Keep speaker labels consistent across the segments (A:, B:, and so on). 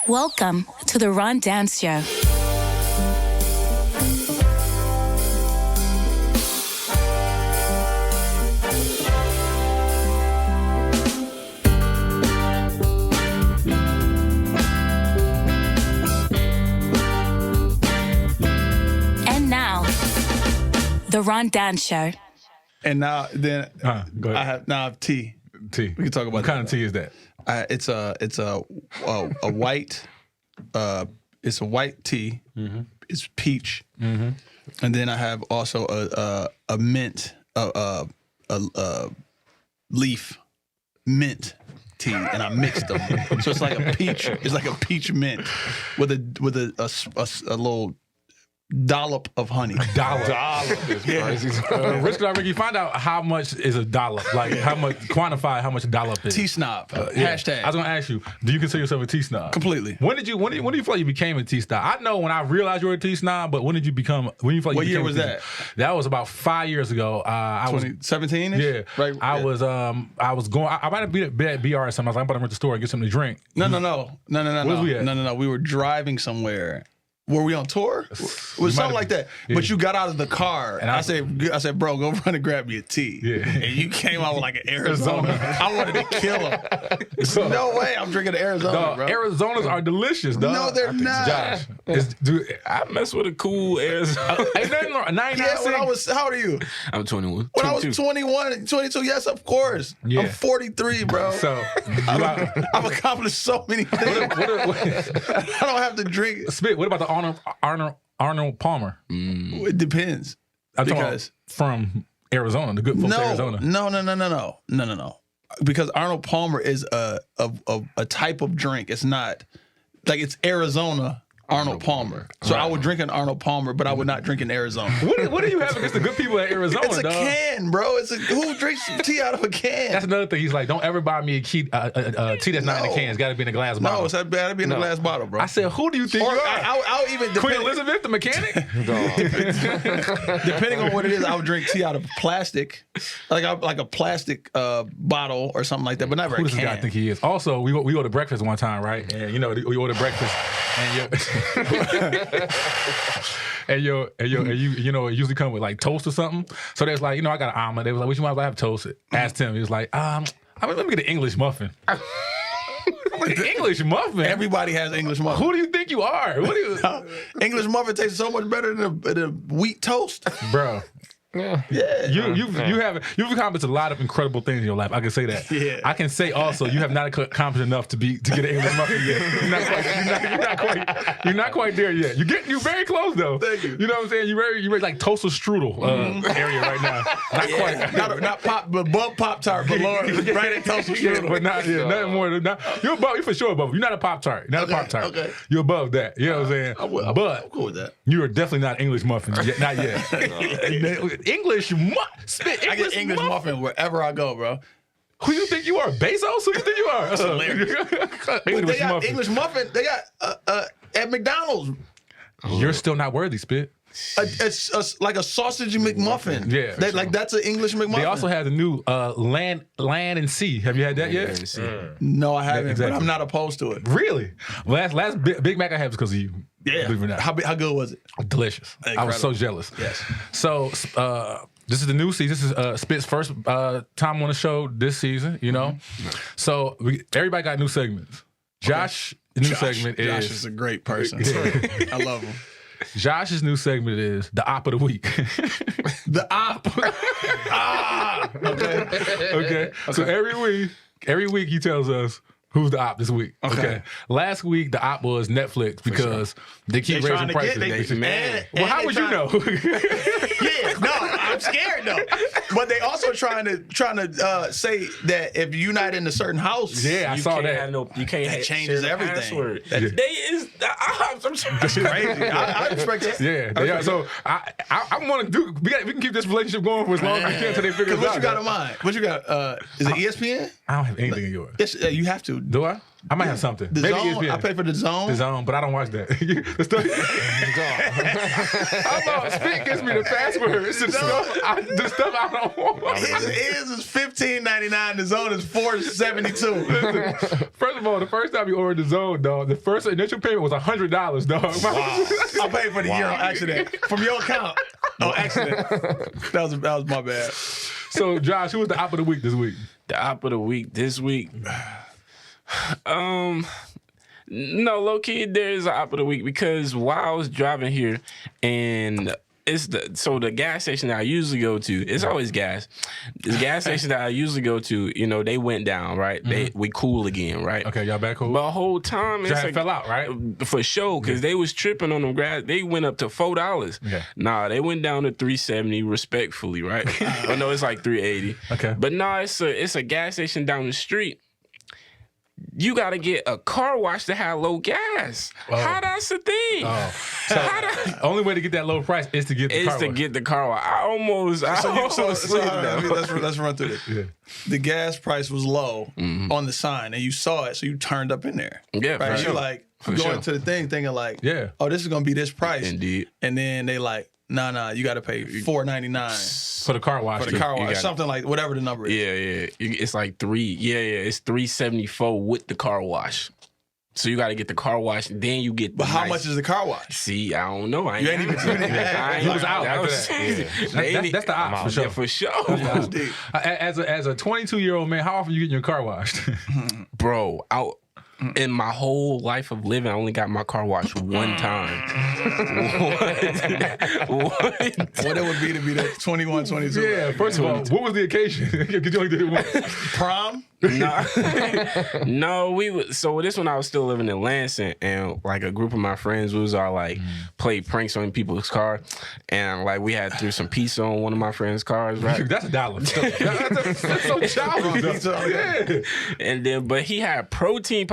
A: Welcome to the Ron Dance Show. And now, the Ron Dance Show.
B: And now, then
C: go ahead.
B: I have tea.
C: Tea.
B: We can talk about
C: what kind of tea is that?
B: It's a white. It's a white tea. Mm-hmm. It's peach. Mm-hmm. And then I have also a mint, leaf mint tea, and I mixed them. So it's like a peach. It's like a peach mint with a little dollop of honey.
C: Dollop is crazy. Ricki, find out how much is a dollop. Like quantify how much a dollop is.
B: Tea Snob.
C: Yeah.
B: Hashtag.
C: I was gonna ask you, do you consider yourself a tea snob?
B: Completely.
C: When do you feel like you became a tea snob? I know when I realized you were a tea snob, but when did you become? When you feel like
B: what
C: you
B: year
C: became
B: was
C: a tea
B: that?
C: Snob? That was about 5 years ago. I was
B: 2017.
C: Yeah,
B: right.
C: I was going. I might have been at BR or something. I was like, I'm about to run to the store and get something to drink.
B: No.
C: Where's we at?
B: No. We were driving somewhere. Were we on tour? It was something like that. Yeah. But you got out of the car, and I said, bro, go run and grab me a tea.
C: Yeah.
B: And you came out with like an Arizona. I wanted to kill him. No way, I'm drinking Arizona, bro.
C: Arizonas are delicious, dog.
B: No, they're not.
C: Josh,
D: I mess with a cool Arizona.
C: Ain't nothing wrong.
B: How old are you?
D: I'm 21.
B: When I was 21, 22, yes, of course. Yeah. I'm 43, bro.
C: So
B: I've accomplished so many things. I don't have to drink.
C: Spit. What about the Arnold Palmer?
B: It depends.
C: Because from Arizona, the good folks of Arizona.
B: No. Because Arnold Palmer is a type of drink. It's not like it's Arizona Arnold Palmer. So I would drink an Arnold Palmer, but I would not drink an Arizona.
C: What do you have against the good people at Arizona,
B: It's a can, bro. Who drinks tea out of a can?
C: That's another thing. He's like, don't ever buy me a tea that's not in a can. It's got to be in a glass bottle.
B: No, it's got to be in a glass bottle, bro.
C: I said, who do you think you are?
B: I'll even
C: Queen Elizabeth, the mechanic?
B: Depending on what it is, I would drink tea out of plastic, like a plastic bottle or something like that, but never a can.
C: Who does this guy think he is? Also, we go to breakfast one time, right? And we ordered breakfast, and and you it usually come with like toast or something. So there's like, I got an omelet. They was like, which one do I have toast? Asked him. He was like, let me get an English muffin. English muffin?
B: Everybody has English muffin.
C: Who do you think you are?
B: English muffin tastes so much better than a wheat toast.
C: Bro.
B: Yeah.
C: You've accomplished a lot of incredible things in your life. I can say that.
B: Yeah.
C: I can say also you have not accomplished enough to get an English muffin yet. You're not quite there yet. You're very close though.
B: Thank you.
C: You know what I'm saying? You're like toaster strudel area right now. Not quite.
B: Not pop, but above Pop-Tart, but Lord, right at toaster strudel.
C: But nothing more than that. You're for sure above. You're not a Pop-Tart. You're not a Pop-Tart.
B: Okay.
C: You're above that. You know what I'm saying?
B: I'm cool with that.
C: You are definitely not English muffin. Not yet. English
B: I get English muffin wherever I go, bro.
C: Who you think you are? Bezos? Who you think you are?
B: That's hilarious. English muffin. They got at McDonald's.
C: You're still not worthy, Spit.
B: It's like a sausage McMuffin.
C: Yeah.
B: That's an English McMuffin.
C: They also have the new land and sea. Have you had that yet?
B: No, I haven't, but I'm not opposed to it.
C: Really? Last Big Mac I had was because of you.
B: Yeah.
C: Believe it or not.
B: How good was it?
C: Delicious.
B: Incredible.
C: I was so jealous.
B: Yes.
C: So this is the new season. This is Spit's first time on the show this season, Mm-hmm. So everybody got new segments. Josh's new segment is...
B: Josh is a great person. I love him.
C: Josh's new segment is the op of the week.
B: The op.
C: Okay. So every week he tells us who's the op this week. Okay. Last week the op was Netflix because they keep raising prices. Well, how would you know?
B: Yeah, no, I'm scared though. But they also trying to say that if you're not in a certain house,
C: I saw that.
D: You can't.
B: That changes everything.
C: That's
B: crazy. I respect that.
C: Yeah. So I want to do. We can keep this relationship going for as long as we can until they figure it out.
B: What you got in mind? What you got? Is it ESPN?
C: I don't have anything in yours.
B: Yes, you have to.
C: Do I? I might have something.
B: The
C: Maybe
B: Zone.
C: ESPN.
B: I pay for the Zone.
C: The Zone, but I don't watch that. The stuff. How about Spit gives me the password? It's the stuff I don't want.
B: His is $15.99. The Zone is $4.72.
C: First of all, the first time you ordered the Zone, dog, the first initial payment was $100, dog.
B: Wow. I paid for the year on accident from your account. On accident. That was my bad.
C: So, Josh, who was the op of the week this week?
D: The op of the week this week. No, low key, there's an op of the week because while I was driving here, and the gas station that I usually go to, it's always gas. The gas station that I usually go to, you know, they went down, right? We cool again, right?
C: Okay, y'all back cool.
D: But the whole time it's like,
C: fell out, right?
D: For sure, because they was tripping on them grass. They went up to $4.
C: Okay.
D: Nah, they went down to $3.70 respectfully, right? But no, it's like $3.80.
C: Okay.
D: But nah, it's a gas station down the street. You got to get a car wash to have low gas. How that's the thing?
C: The only way to get that low price is to get the car wash.
D: Get the car wash. I almost
B: let's run through this.
C: Yeah.
B: The gas price was low on the sign, and you saw it, so you turned up in there.
D: Yeah,
B: right.
D: for
B: You're
D: sure.
B: like
D: For
B: going
D: sure.
B: to the thing, thinking like,
C: Yeah.
B: oh, this is gonna be this price.
D: Indeed.
B: And then they like, nah, you got to pay $4.99
C: For the car wash.
B: for the car wash, something like whatever the number is.
D: Yeah. It's like it's $3.74 with the car wash. So you got to get the car wash, then you get.
B: But how much is the car wash?
D: See, I don't know.
B: You ain't even
D: I
C: He was out
D: That
C: after
D: was
C: that. That's the op for sure.
D: Yeah, for sure.
B: That's deep.
C: As a 22-year-old man, how often you getting your car washed?
D: Bro, in my whole life of living, I only got my car washed one time. What?
B: What it would be to be that 21, 22.
C: Yeah, first of all, what was the occasion? Because you only did it once.
B: Prom?
D: No, so this when I was still living in Lansing, and like a group of my friends, we was all like played pranks on people's car, and like we had threw some pizza on one of my friends' cars, right?
C: That's $1. That's so childish. Yeah.
D: And then, but he had protein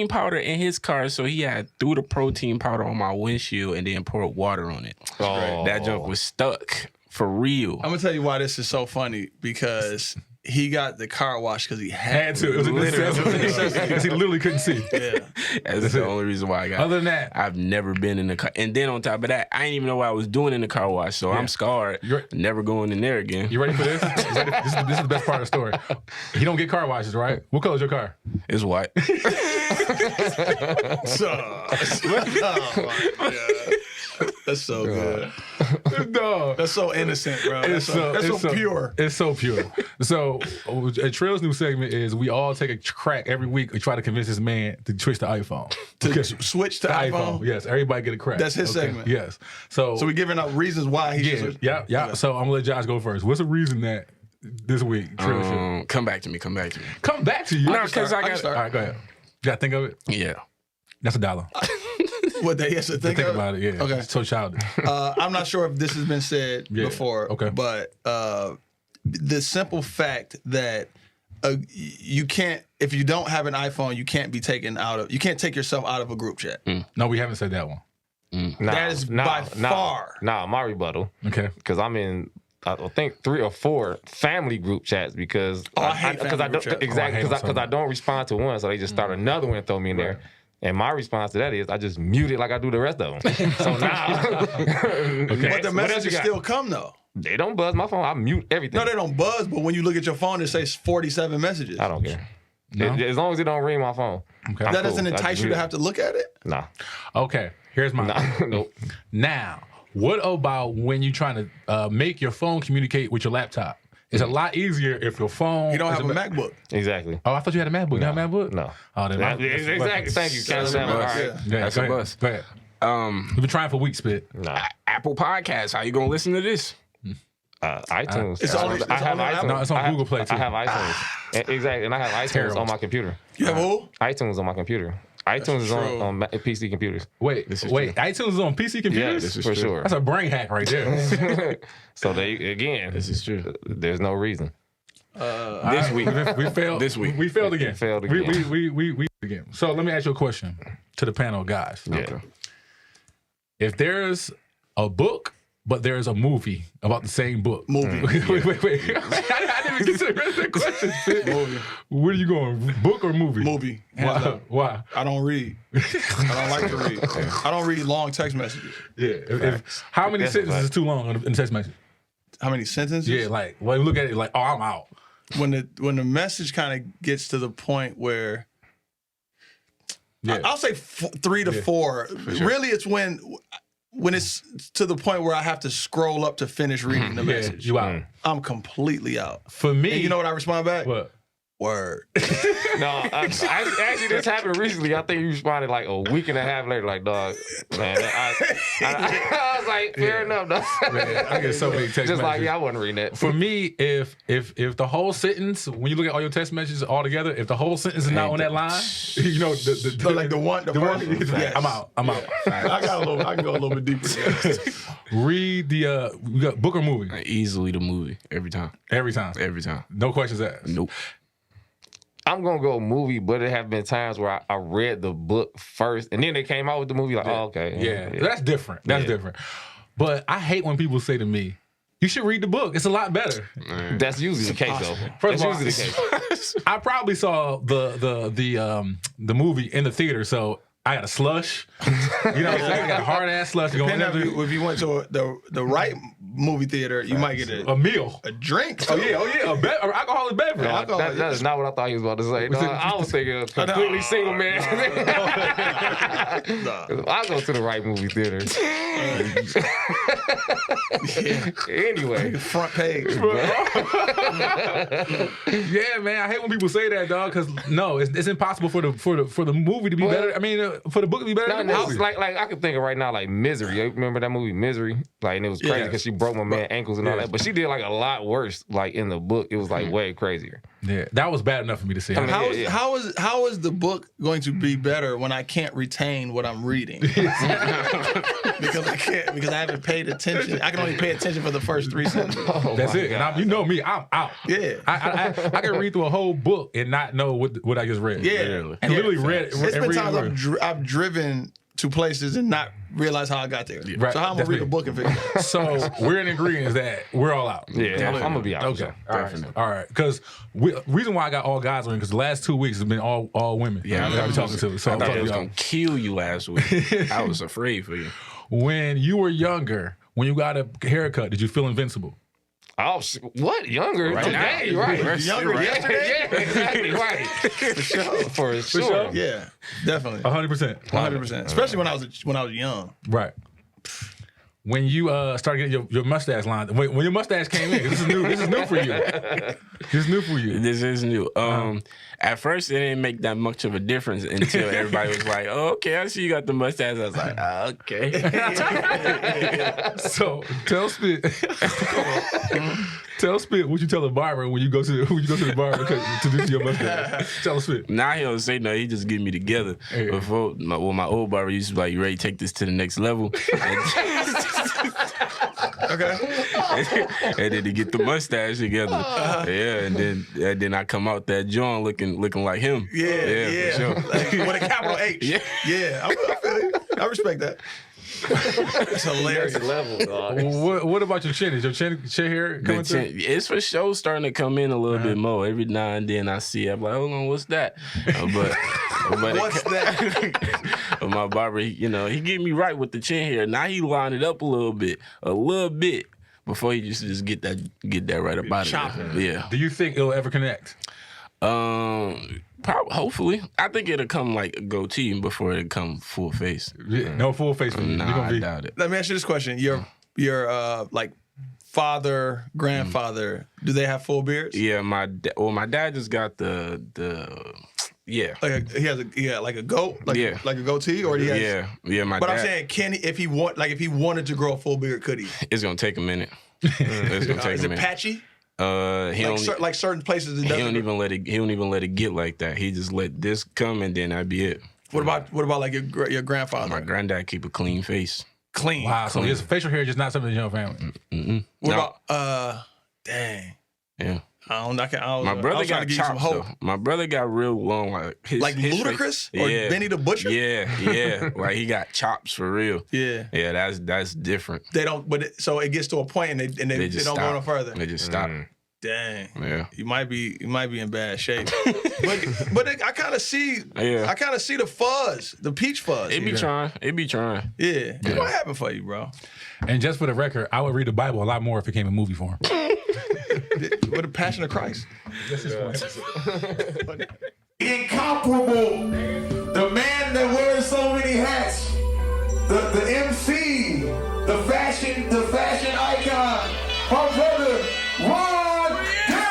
D: powder in his car, so he had threw the protein powder on my windshield and then poured water on it.
C: Oh.
D: That junk was stuck for real.
B: I'm gonna tell you why this is so funny, because he got the car wash because he had to.
C: It was a necessity because he literally couldn't see.
B: Yeah.
D: That's the only reason why I got it.
C: Other than that,
D: I've never been in the car. And then on top of that, I didn't even know what I was doing in the car wash, so I'm scarred. Never going in there again.
C: you ready for this? This is the best part of the story. He don't get car washes, right? What color's your car?
D: It's white.
B: Oh my God. That's so good.
C: No.
B: That's so innocent, bro. That's so pure.
C: It's so pure. So, Trill's new segment is we all take a crack every week and try to convince this man to switch to iPhone.
B: Switch to iPhone?
C: Yes, everybody get a crack.
B: That's his segment.
C: Yes. So
B: we giving out reasons why he should.
C: Yeah.
B: Okay.
C: So I'm gonna let Josh go first. What's the reason that this week Trill should
D: Come back to me.
C: come back to you?
D: No, because I got
B: start.
C: All right, go ahead. You gotta think of it.
D: Yeah.
C: That's $1.
B: What they has to think
C: About it, yeah.
B: Okay.
C: It's so childish.
B: I'm not sure if this has been said before.
C: Okay.
B: But the simple fact that you can't, if you don't have an iPhone, you can't be taken out of. You can't take yourself out of a group chat.
C: No, we haven't said that one.
B: That is by far.
E: my rebuttal.
C: Okay.
E: Because I'm in, I think 3 or 4 family group chats because
B: I hate family group chats.
E: Exactly,
C: I hate
E: because I don't respond to one, so they just start another one and throw me in there. And my response to that is I just mute it like I do the rest of them. So now,
B: But the messages still come though.
E: They don't buzz my phone. I mute everything.
B: No, they don't buzz. But when you look at your phone, it says 47 messages.
E: I don't care.
C: No?
E: As long as it don't ring my phone.
C: Okay.
E: I'm
B: That
E: cool.
B: doesn't
E: I
B: entice
E: just
B: you to
E: mute
B: have to look at it.
E: Nah.
C: Okay. Here's my
E: Nope.
C: Now, what about when you're trying to make your phone communicate with your laptop? It's a lot easier if your phone.
B: You don't
C: is
B: have a MacBook.
E: Exactly.
C: Oh, I thought you had a MacBook. You have a MacBook?
E: No.
C: Oh, then
E: Exactly. Thank you.
B: That's
E: Cancel that.
B: a
E: All
B: bus,
E: right.
B: yeah.
C: Yeah,
D: That's
C: go
D: a
C: ahead.
D: bus.
C: Go ahead. We've been trying for weeks, Spit.
E: Nah.
D: Apple Podcasts. How you gonna listen to this?
E: iTunes.
B: It's on-
E: I have
B: on
E: iTunes.
B: Apple?
C: No, it's on
E: I have-
C: Google Play, too.
E: I have iTunes. Exactly. And I have iTunes
C: Terrible.
E: on my computer.
B: You have who?
E: iTunes on my computer. iTunes is
B: true.
E: on PC computers.
C: Wait,
D: This is
C: iTunes is on PC computers?
E: Yes,
D: is
E: for
D: true.
E: sure.
C: That's a brain hack right there.
E: So again,
D: This is true.
E: there's no reason.
D: This week.
C: We failed.
D: This week.
C: We failed again.
E: Failed again.
C: We again. So let me ask you a question to the panel, guys.
E: Yeah.
C: If there's a book but there's a movie about the same book.
B: Movie.
C: Wait. I didn't even get to the rest of the question.
B: Movie.
C: Where are you going? Book or movie?
B: Movie. Hands up.
C: Why?
B: I don't read. I don't like to read. I don't read long text messages.
C: Yeah. How many sentences is too long in a text message?
B: How many sentences?
C: Yeah, like when you look at it, like, oh, I'm out.
B: When the message kind of gets to the point where I'll say 3 to 4. Sure. Really, it's when it's to the point where I have to scroll up to finish reading the message.
C: You out.
B: I'm completely out.
C: For me,
B: and you know what I respond back?
C: What?
B: Word.
E: No, actually, this happened recently. I think you responded like a week and a half later, like, dog, man. I was like, fair enough, dog.
C: Man, I get so many text messages.
E: Just like, I wasn't reading that.
C: For me, if the whole sentence, when you look at all your text messages all together, if the whole sentence is not on that line, you know,
B: like the one, yes.
C: I'm out.
B: I can go a little bit deeper.
C: Read we got book or movie?
D: Easily the movie every time.
C: Every time. No questions asked.
D: Nope.
E: I'm gonna go movie, but there have been times where I read the book first, and then they came out with the movie. Like, oh, okay,
C: yeah. That's different. That's different. But I hate when people say to me, "You should read the book. It's a lot better."
E: That's usually the case, though.
C: First of all, usually the case. I probably saw the movie in the theater, so I got a slush. You know what I'm saying? I got a hard ass slush.
B: If you went to the right movie theater, you might get a
C: meal,
B: a drink.
C: Oh yeah, an alcoholic beverage.
E: That is not what I thought he was about to say. No, I was thinking a completely single man. I'll go to the right movie theater. Anyway,
B: front page.
C: Yeah, man, I hate when people say that, dog. Because no, it's impossible for the movie to be better. I mean, for the book to be better than the movie.
E: Like I can think of right now, like Misery. You remember that movie Misery? Like, and it was crazy because she broke my man's ankles and all that. But she did like a lot worse. Like in the book, it was like way crazier.
C: Yeah, that was bad enough for me to see.
B: I mean, how is the book going to be better when I can't retain what I'm reading? because I haven't paid attention. I can only pay attention for the first 3 sentences.
C: That's it. And you know me, I'm out.
B: Yeah,
C: I can read through a whole book and not know what I just read.
B: Yeah,
C: and literally read.
B: It's been times I've driven to places and not realize how I got there.
C: Right.
B: So how I'm gonna read a book and figure it out?
C: So we're in agreement that we're all out.
E: Yeah, I'm gonna be out.
C: Okay, all right. Because reason why I got all guys on because the last 2 weeks has been all women.
D: Yeah,
C: I've been talking to. So
D: I thought I was gonna kill you last week. I was afraid for you.
C: When you were younger, when you got a haircut, did you feel invincible?
E: Oh, what? Younger?
D: Right
E: today,
D: now.
E: Right.
B: Younger yesterday?
E: Yeah, exactly, right. For sure.
B: Yeah, definitely.
C: 100%.
B: 100%. Especially when I was young.
C: Right. When you started getting your mustache line, when your mustache came in, this is new for you. This is new for you.
D: This is new. At first, it didn't make that much of a difference until everybody was like, "Oh, okay, I see you got the mustache." I was like, "Okay."
C: So tell Spit what you tell a barber when you go to the barber to do your mustache. Tell Spit.
D: Now he don't say nothing. He just get me together. Hey. Before, my old barber used to be like, "You ready to take this to the next level?"
B: Okay.
D: And then to get the mustache together. Yeah, and then I come out that joint looking like him.
B: Yeah.
D: For sure.
B: Like, with a capital H. Yeah. I feel it. I respect that. It's hilarious.
E: Next level, dog.
C: What about your chin? Is your chin hair coming through?
D: It's for sure starting to come in a little bit more. Every now and then I see it. I'm like, hold on, what's that? But
B: what's that?
D: But my barber, he get me right with the chin hair. Now he line it up a little bit, before he just get that right up out of there. Yeah.
C: Do you think it'll ever connect?
D: Hopefully. I think it'll come like a goatee before it'll come full face.
C: Yeah, no full face for you.
D: Nah, I doubt it.
B: Let me ask you this question. Your like father, grandfather, do they have full beards?
D: Yeah, my dad just got the yeah.
B: Like he had like a goat, like a goatee, or he has.
D: Yeah. My
B: but
D: dad,
B: I'm saying, can he, if he wanted to grow a full beard, could he?
D: It's gonna take a minute. It's gonna take a minute.
B: Is it patchy?
D: Like
B: certain places.
D: He don't even let it get like that. He just let this come and then that'd be it.
B: What about like your grandfather?
D: My granddad keep a clean face.
B: Clean.
C: Wow. So his facial hair is just not something in your family.
B: What about dang.
D: Yeah. My brother got chops, though. My brother got real long. Like
B: Ludacris? Or Benny the Butcher?
D: Yeah. Like he got chops for real.
B: Yeah.
D: Yeah, that's different.
B: They don't, so it gets to a point and they don't go no further.
D: They just stop.
B: Dang.
D: Yeah.
B: You might be in bad shape. but I kind of see the fuzz, the peach fuzz.
D: It be trying.
B: Yeah. It's what happened for you, bro.
C: And just for the record, I would read the Bible a lot more if it came in movie form.
B: With the Passion of Christ.
F: Incomparable. The man that wears so many hats. The MC. The fashion icon. Our brother, Ron Dale.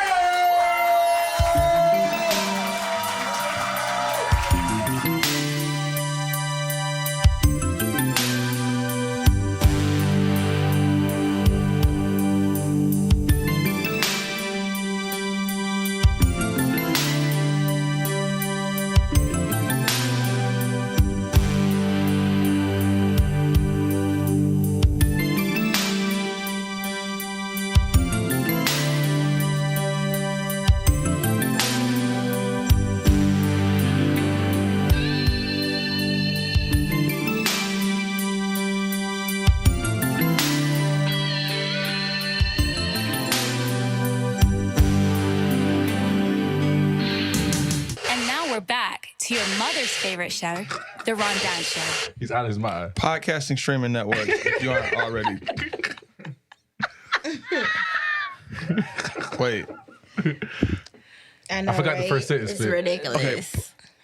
A: To your mother's favorite show, The Rundown Show.
C: He's out of his mind.
B: Podcasting streaming network, if you aren't already. Wait.
G: I know,
C: I forgot the first sentence.
G: It's ridiculous.
B: Okay.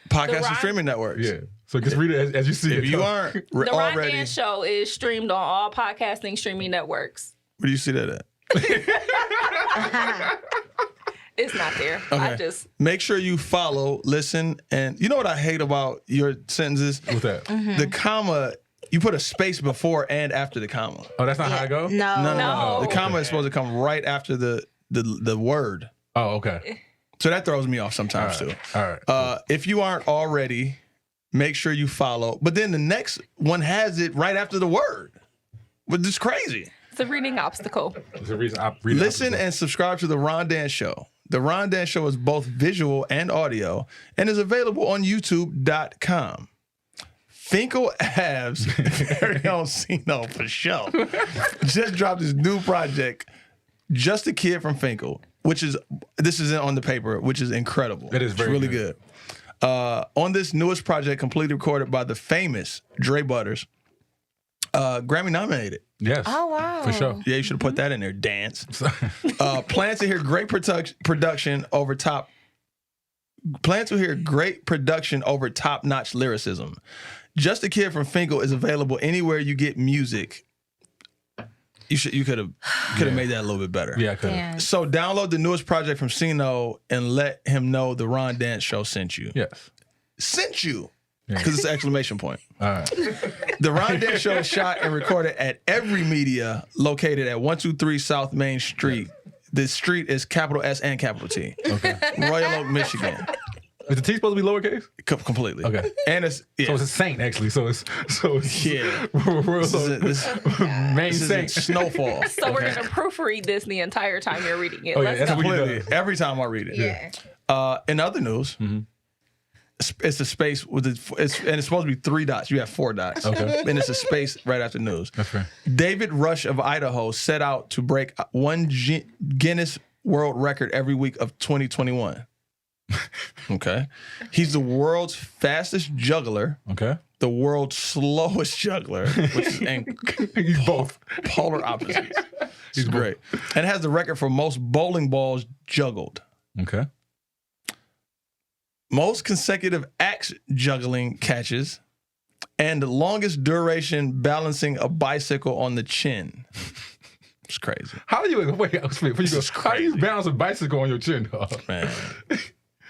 B: Podcasting streaming networks.
C: Yeah. So just read it as you see it.
B: If you aren't
H: The
B: already...
H: Rundown Show is streamed on all podcasting streaming networks.
B: Where do you see that at?
H: It's not there.
B: Okay. Make sure you follow, listen, and you know what I hate about your sentences?
C: What's that?
B: The comma, you put a space before and after the comma.
C: Oh, that's not how it goes?
B: No. The comma is supposed to come right after the word.
C: Oh, okay.
B: So that throws me off sometimes too.
C: All right.
B: If you aren't already, make sure you follow. But then the next one has it right after the word. But it's crazy.
H: It's a reading obstacle.
C: There's a reason I read
B: Listen and subscribe to The Rundown Show. The Rundown Show is both visual and audio and is available on YouTube.com. Finkel Abs, very own Cino for sure, just dropped his new project, Just a Kid from Finkel, this is on the paper, which is incredible.
C: It is really
B: good. On this newest project, completely recorded by the famous Dre Butters, Grammy nominated.
C: Yes.
G: Oh, wow.
C: For sure.
B: Yeah, you should have put that in there, Dance. Plan to hear great production over top-notch lyricism. Just a Kid from Finkel is available anywhere you get music. You could have made that a little bit better.
C: Yeah, I could have.
B: So download the newest project from Cino and let him know the Rundown Show sent you.
C: Yes.
B: Sent you. Because it's an exclamation point.
C: All right.
B: The Rundown Show is shot and recorded at Evry Media, located at 123 South Main Street. The street is capital S and capital T. Okay. Royal Oak, Michigan.
C: Is the T supposed to be lowercase?
B: Completely.
C: Okay.
B: And it's
C: So it's a saint actually. So it's
B: yeah.
C: Main saint.
B: Snowfall.
H: So we're gonna proofread this the entire time you're reading it.
C: Oh, yeah,
H: Let's
C: that's
H: go.
C: what you
B: Completely. Every time I read it.
G: Yeah.
B: In other news, it's a space with it's supposed to be 3 dots. You have 4 dots.
C: Okay.
B: And it's a space right after news.
C: That's fair.
B: David Rush of Idaho set out to break one Guinness World Record every week of 2021. Okay. He's the world's fastest juggler.
C: Okay.
B: The world's slowest juggler, which is
C: He's both.
B: polar opposites. He's great. And has the record for most bowling balls juggled.
C: Okay.
B: Most consecutive axe juggling catches, and the longest duration balancing a bicycle on the chin. It's crazy.
C: How do you wait? Before you go, how do you balance a bicycle on your chin, dog?
B: Man.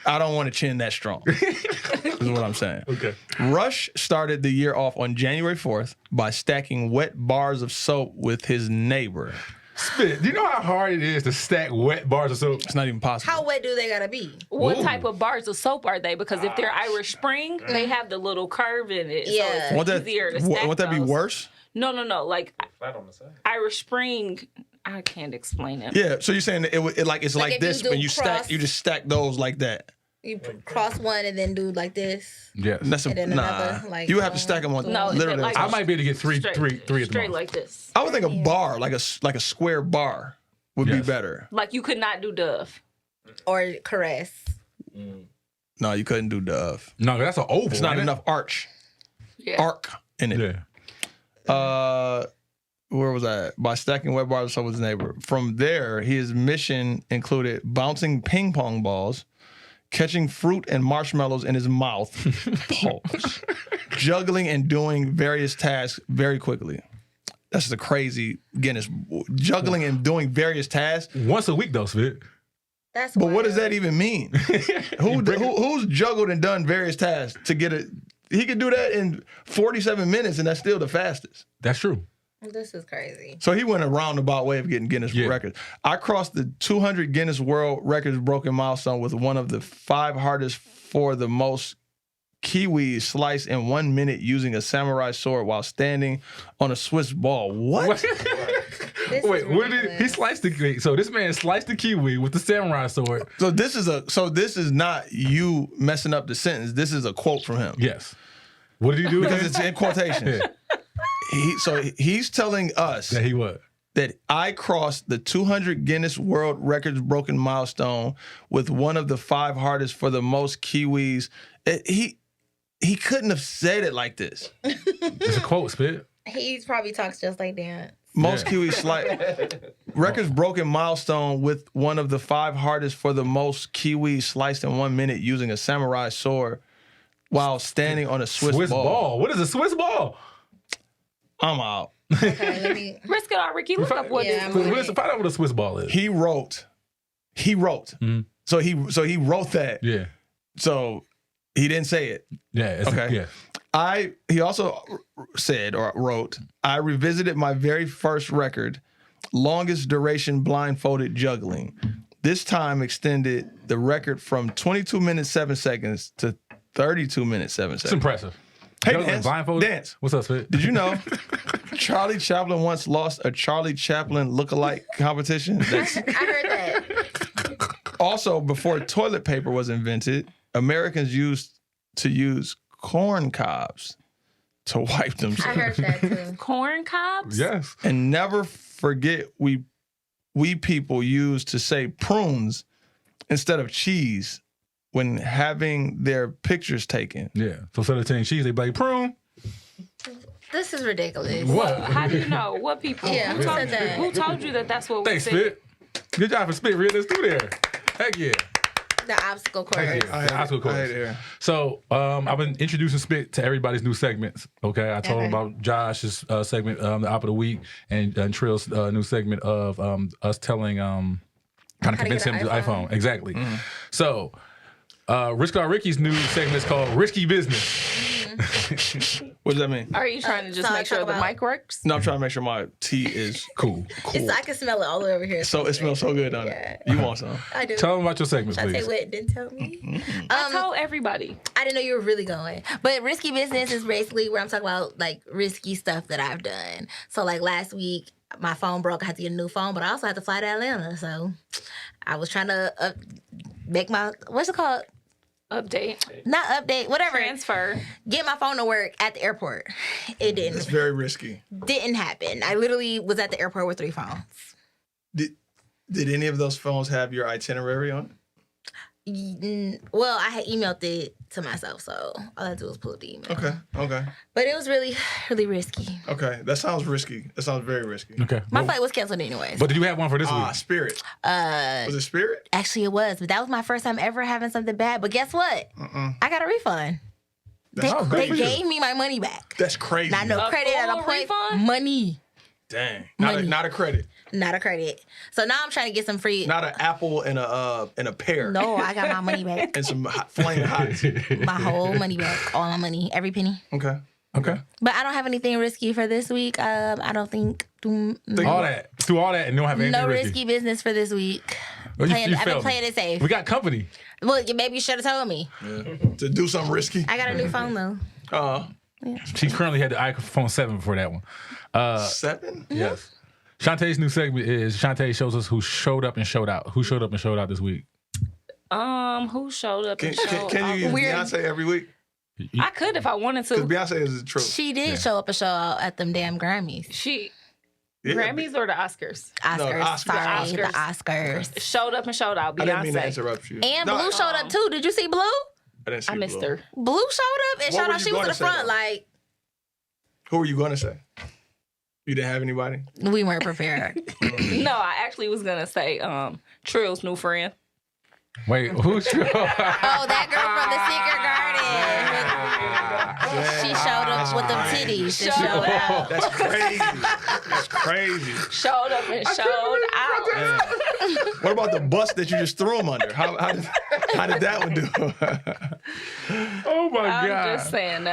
B: I don't want a chin that strong. Is what I'm saying.
C: Okay.
B: Rush started the year off on January 4th by stacking wet bars of soap with his neighbor.
C: Spit. Do you know how hard it is to stack wet bars of soap?
B: It's not even possible.
G: How wet do they gotta be?
H: What type of bars of soap are they? Because if they're Irish Spring, they have the little curve in it.
G: Yeah.
H: So it's
B: Won't
H: easier to stack
B: that be
H: those.
B: worse?
H: No. Like
E: Flat on the side.
H: Irish Spring, I can't explain it.
B: Yeah, so you're saying that it's
G: Like
B: like
G: if
B: this,
G: you do
B: when you
G: cross-
B: just stack those like that.
G: You cross one and then do like this.
C: Yes.
B: That's
G: And then another, like,
B: you have to stack them on.
H: No,
B: literally.
H: like-
C: I might be able to get three at the
H: straight
C: most.
H: like this.
B: I would think a bar, like a square bar, would be
C: Yes.
B: better.
H: Like you could not do Dove.
G: Or caress.
B: No, you couldn't do Dove.
C: No, that's an oval.
B: It's not
C: ain't it?
B: enough arc in it.
C: Yeah.
B: Where was I? By stacking wet bars with someone's neighbor. From there, his mission included bouncing ping pong balls, catching fruit and marshmallows in his mouth, pause, juggling and doing various tasks very quickly. That's the crazy Guinness. Juggling and doing various tasks.
C: Once a week, though, Spit.
G: That's
B: But what does
G: wild.
B: that even mean? Who's juggled and done various tasks to get it? He could do that in 47 minutes, and that's still the fastest.
C: That's true.
G: This is crazy.
B: So he went a roundabout way of getting Guinness records. I crossed the 200 Guinness World Records broken milestone with one of the 5 hardest for the most kiwis sliced in 1 minute using a samurai sword while standing on a Swiss ball. What?
G: This
C: Wait,
G: is
C: what did
G: ridiculous.
C: he sliced the? So this man sliced the kiwi with the samurai sword.
B: So this is not you messing up the sentence. This is a quote from him.
C: Yes. What did he do?
B: Because it's in quotations. He's telling us
C: That he what?
B: that I crossed the 200 Guinness World Records broken milestone with one of the 5 hardest for the most kiwis. He couldn't have said it like this.
C: It's a quote, Spit.
G: He probably talks just like that.
B: Most kiwis sliced. Records broken milestone with one of the 5 hardest for the most kiwis sliced in 1 minute using a samurai sword while standing on a Swiss ball.
C: What is a Swiss ball?
B: I'm out.
G: Okay, let me.
H: Risk it all, Ricky. Look up what
G: Yeah,
H: this
G: I'm
C: Find out what a Swiss ball is.
B: He wrote.
C: Mhm.
B: So he wrote that.
C: Yeah.
B: So he didn't say it.
C: Yeah.
B: Okay.
C: Yeah.
B: He also said or wrote, I revisited my very first record, longest duration blindfolded juggling. This time extended the record from 22 minutes 7 seconds to 32 minutes 7
C: It's
B: seconds.
C: impressive.
B: Hey,
C: Juggling blindfolded?
B: Dance.
C: What's up, Spit?
B: Did you know Charlie Chaplin once lost a Charlie Chaplin lookalike competition?
G: I heard that.
B: Also, before toilet paper was invented, Americans used to use corn cobs to wipe
G: I
B: themselves.
G: heard that too.
H: corn cobs?
C: Yes.
B: And never forget we people used to say prunes instead of cheese when having their pictures taken.
C: Yeah. So instead of saying cheese, they be like prune.
G: This is ridiculous.
C: What?
H: How do you know? What people?
G: Yeah, who said that?
H: Who told you that that's what
C: Thanks,
H: we said?
C: Spit. Good job for Spit. Read this through there. Heck yeah.
G: The obstacle course.
C: Heck yeah. The obstacle course.
B: I hate it.
C: So I've been introducing Spit to everybody's new segments. Okay, I told him
G: Okay.
C: about Josh's segment, the op of the week, and Trill's new segment of us telling, trying to
G: How to
C: convince
G: get
C: him
G: an
C: to iPhone.
G: iPhone.
C: Exactly. So Ricki's new segment is called Risky Business.
B: What does that mean?
H: Are you trying to just
G: so I
H: make sure
G: talk
H: the
G: about-
H: mic works?
B: No, I'm trying to make sure my tea is
C: Cool.
G: It's, I can smell it all the way over here.
B: So it smells so good, don't it? You want some?
G: I do.
C: Tell them about your segment,
G: Should I say
C: please.
G: what it didn't tell me?
H: I told everybody.
G: I didn't know you were really going. But risky business is basically where I'm talking about like risky stuff that I've done. So like last week, my phone broke. I had to get a new phone, but I also had to fly to Atlanta. So I was trying to make my, what's it called?
H: Update.
G: Not update, whatever.
H: Transfer.
G: Get my phone to work at the airport. It
B: It's
G: didn't.
B: very risky.
G: Didn't happen. I literally was at the airport with 3 phones.
B: Did any of those phones have your itinerary on it?
G: Well, I had emailed it to myself, so all I had to do was pull up the email.
B: Okay.
G: But it was really, really risky.
B: Okay. That sounds risky. That sounds very risky.
C: Okay.
G: My flight was canceled anyways.
C: But did you have one for this week?
B: Spirit. Was it Spirit?
G: Actually, it was, but that was my first time ever having something bad. But guess what? I got a refund. They,
C: Oh, good
G: they
C: for you.
G: gave me my money back.
B: That's crazy.
G: Not no
H: A
G: credit at a
H: full
G: point.
H: refund?
G: Money,
B: Dang.
G: Money.
B: Not a credit.
G: not a credit. So now I'm trying to get some free.
B: Not an apple and a pear.
G: No, I got my money back.
B: And some flaming hot.
G: My whole money back. All my money. Every penny.
B: Okay.
C: Okay.
G: But I don't have anything risky for this week. I don't think.
C: All that. Through all that and don't have anything
G: No
C: risky.
G: risky business for this week.
C: Well,
G: I've been
C: failed me.
G: playing it safe.
C: We got company.
G: Well, maybe you should have told me.
B: To do something risky.
G: I got a new phone though.
C: She currently had the iPhone 7 before that one.
B: 7?
C: Yes. Shantae's new segment is Shantae shows us who showed up and showed out. Who showed up and showed out this week?
H: Who showed up and showed out?
B: Can you use Beyonce every week?
H: I could if I wanted to.
B: Because Beyonce is true.
G: She did show up and show out at them damn Grammys.
H: Grammys or the Oscars?
G: Oscars.
B: No, the Oscars.
G: Sorry, the Oscars.
H: Showed up and showed out. Beyonce.
B: I didn't mean to interrupt you.
G: And Blue showed up too. Did you see Blue?
B: I didn't see
H: I missed
B: Blue.
H: her.
G: Blue showed up and showed out. She was in the front. Like,
B: who were you going to say? You didn't have anybody?
G: We weren't prepared.
H: No, I actually was gonna say Trill's new friend.
C: Wait, who's
G: Oh, that girl from the Secret Garden. She showed up with them titties. And showed out.
B: That's crazy. That's crazy.
H: Showed up and showed out.
B: Yeah. What about the bus that you just threw him under? How did that one do?
C: Oh my God.
H: I'm just saying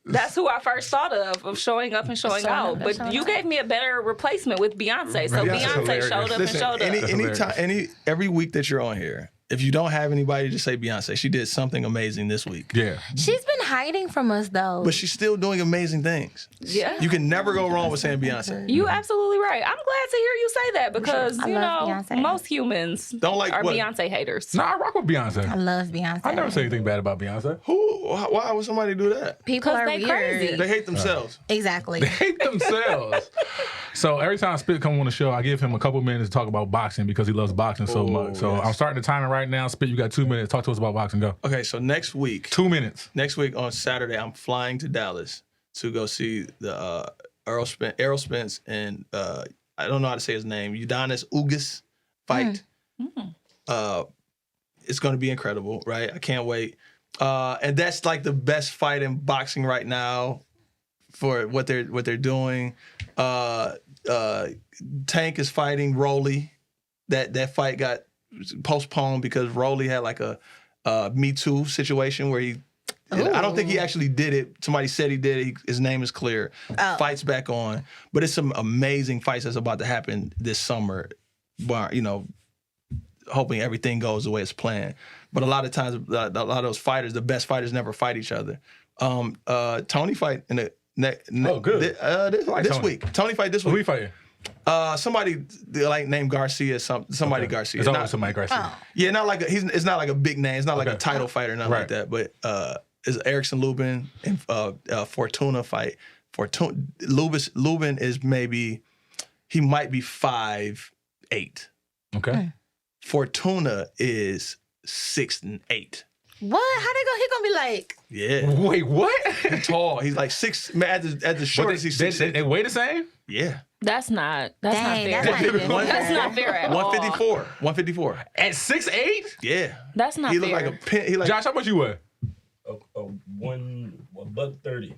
H: that's who I first thought of showing up and showing out. But you gave me a better replacement with Beyonce. So Beyonce showed up and showed up.
B: Every week that you're on here, if you don't have anybody, just say Beyonce. She did something amazing this week.
C: Yeah.
G: She's been hiding from us though.
B: But she's still doing amazing things.
H: Yeah.
B: You can never go wrong with saying Beyonce.
H: You absolutely right. I'm glad to hear you say that because
G: I
H: you
G: love
H: know
G: Beyonce.
H: most humans
B: Don't like
H: are
B: what?
H: Beyonce haters.
C: No, I rock with Beyonce.
G: I love Beyonce.
C: I never say anything bad about Beyonce.
B: Why would somebody do that?
G: People are
H: they
G: weird.
H: crazy.
B: They hate themselves.
G: Exactly.
C: They hate themselves. So every time Spit come on the show, I give him a couple minutes to talk about boxing because he loves boxing so much. So
B: yes.
C: I'm starting the timing right now. Spit, you got 2 minutes. Talk to us about boxing. Go.
B: Okay, so next week
C: 2 minutes.
B: Next week on Saturday, I'm flying to Dallas to go see the Errol Spence and I don't know how to say his name, Udonis Ugas fight. It's going to be incredible, right? I can't wait. And that's like the best fight in boxing right now for what they're doing. Tank is fighting Rolly. That fight got postponed because Rolly had like a Me Too situation where he. I don't think he actually did it. Somebody said he did it. His name is clear. Fights back on. But it's some amazing fights that's about to happen this summer. You know, hoping everything goes the way it's planned. But a lot of times, a lot of those fighters, the best fighters never fight each other. Tony fight in the this week. Tony fight this week.
C: Who he fighting?
B: Somebody like named Garcia. Somebody Garcia.
C: It's always somebody Garcia.
G: Oh.
B: Yeah, not like it's not like a big name. It's not like a title fight or nothing like that. But it's Erickson Lubin and Fortuna fight. Lubin is he might be 5'8".
C: Okay.
B: Fortuna is 6'8".
G: What? How they go? He gonna be like?
B: Yeah.
C: Wait, what?
B: He's tall. He's like 6. At the shortest, he's 6'8".
C: They weigh the same?
B: Yeah.
H: That's not
G: Dang,
H: fair.
G: that's not even fair.
H: That's not fair at all.
B: 154.
C: At 6'8"?
B: Yeah.
H: That's not
B: He
H: fair.
B: looked like a pin. He like
C: Josh, how much you weigh?
I: $130.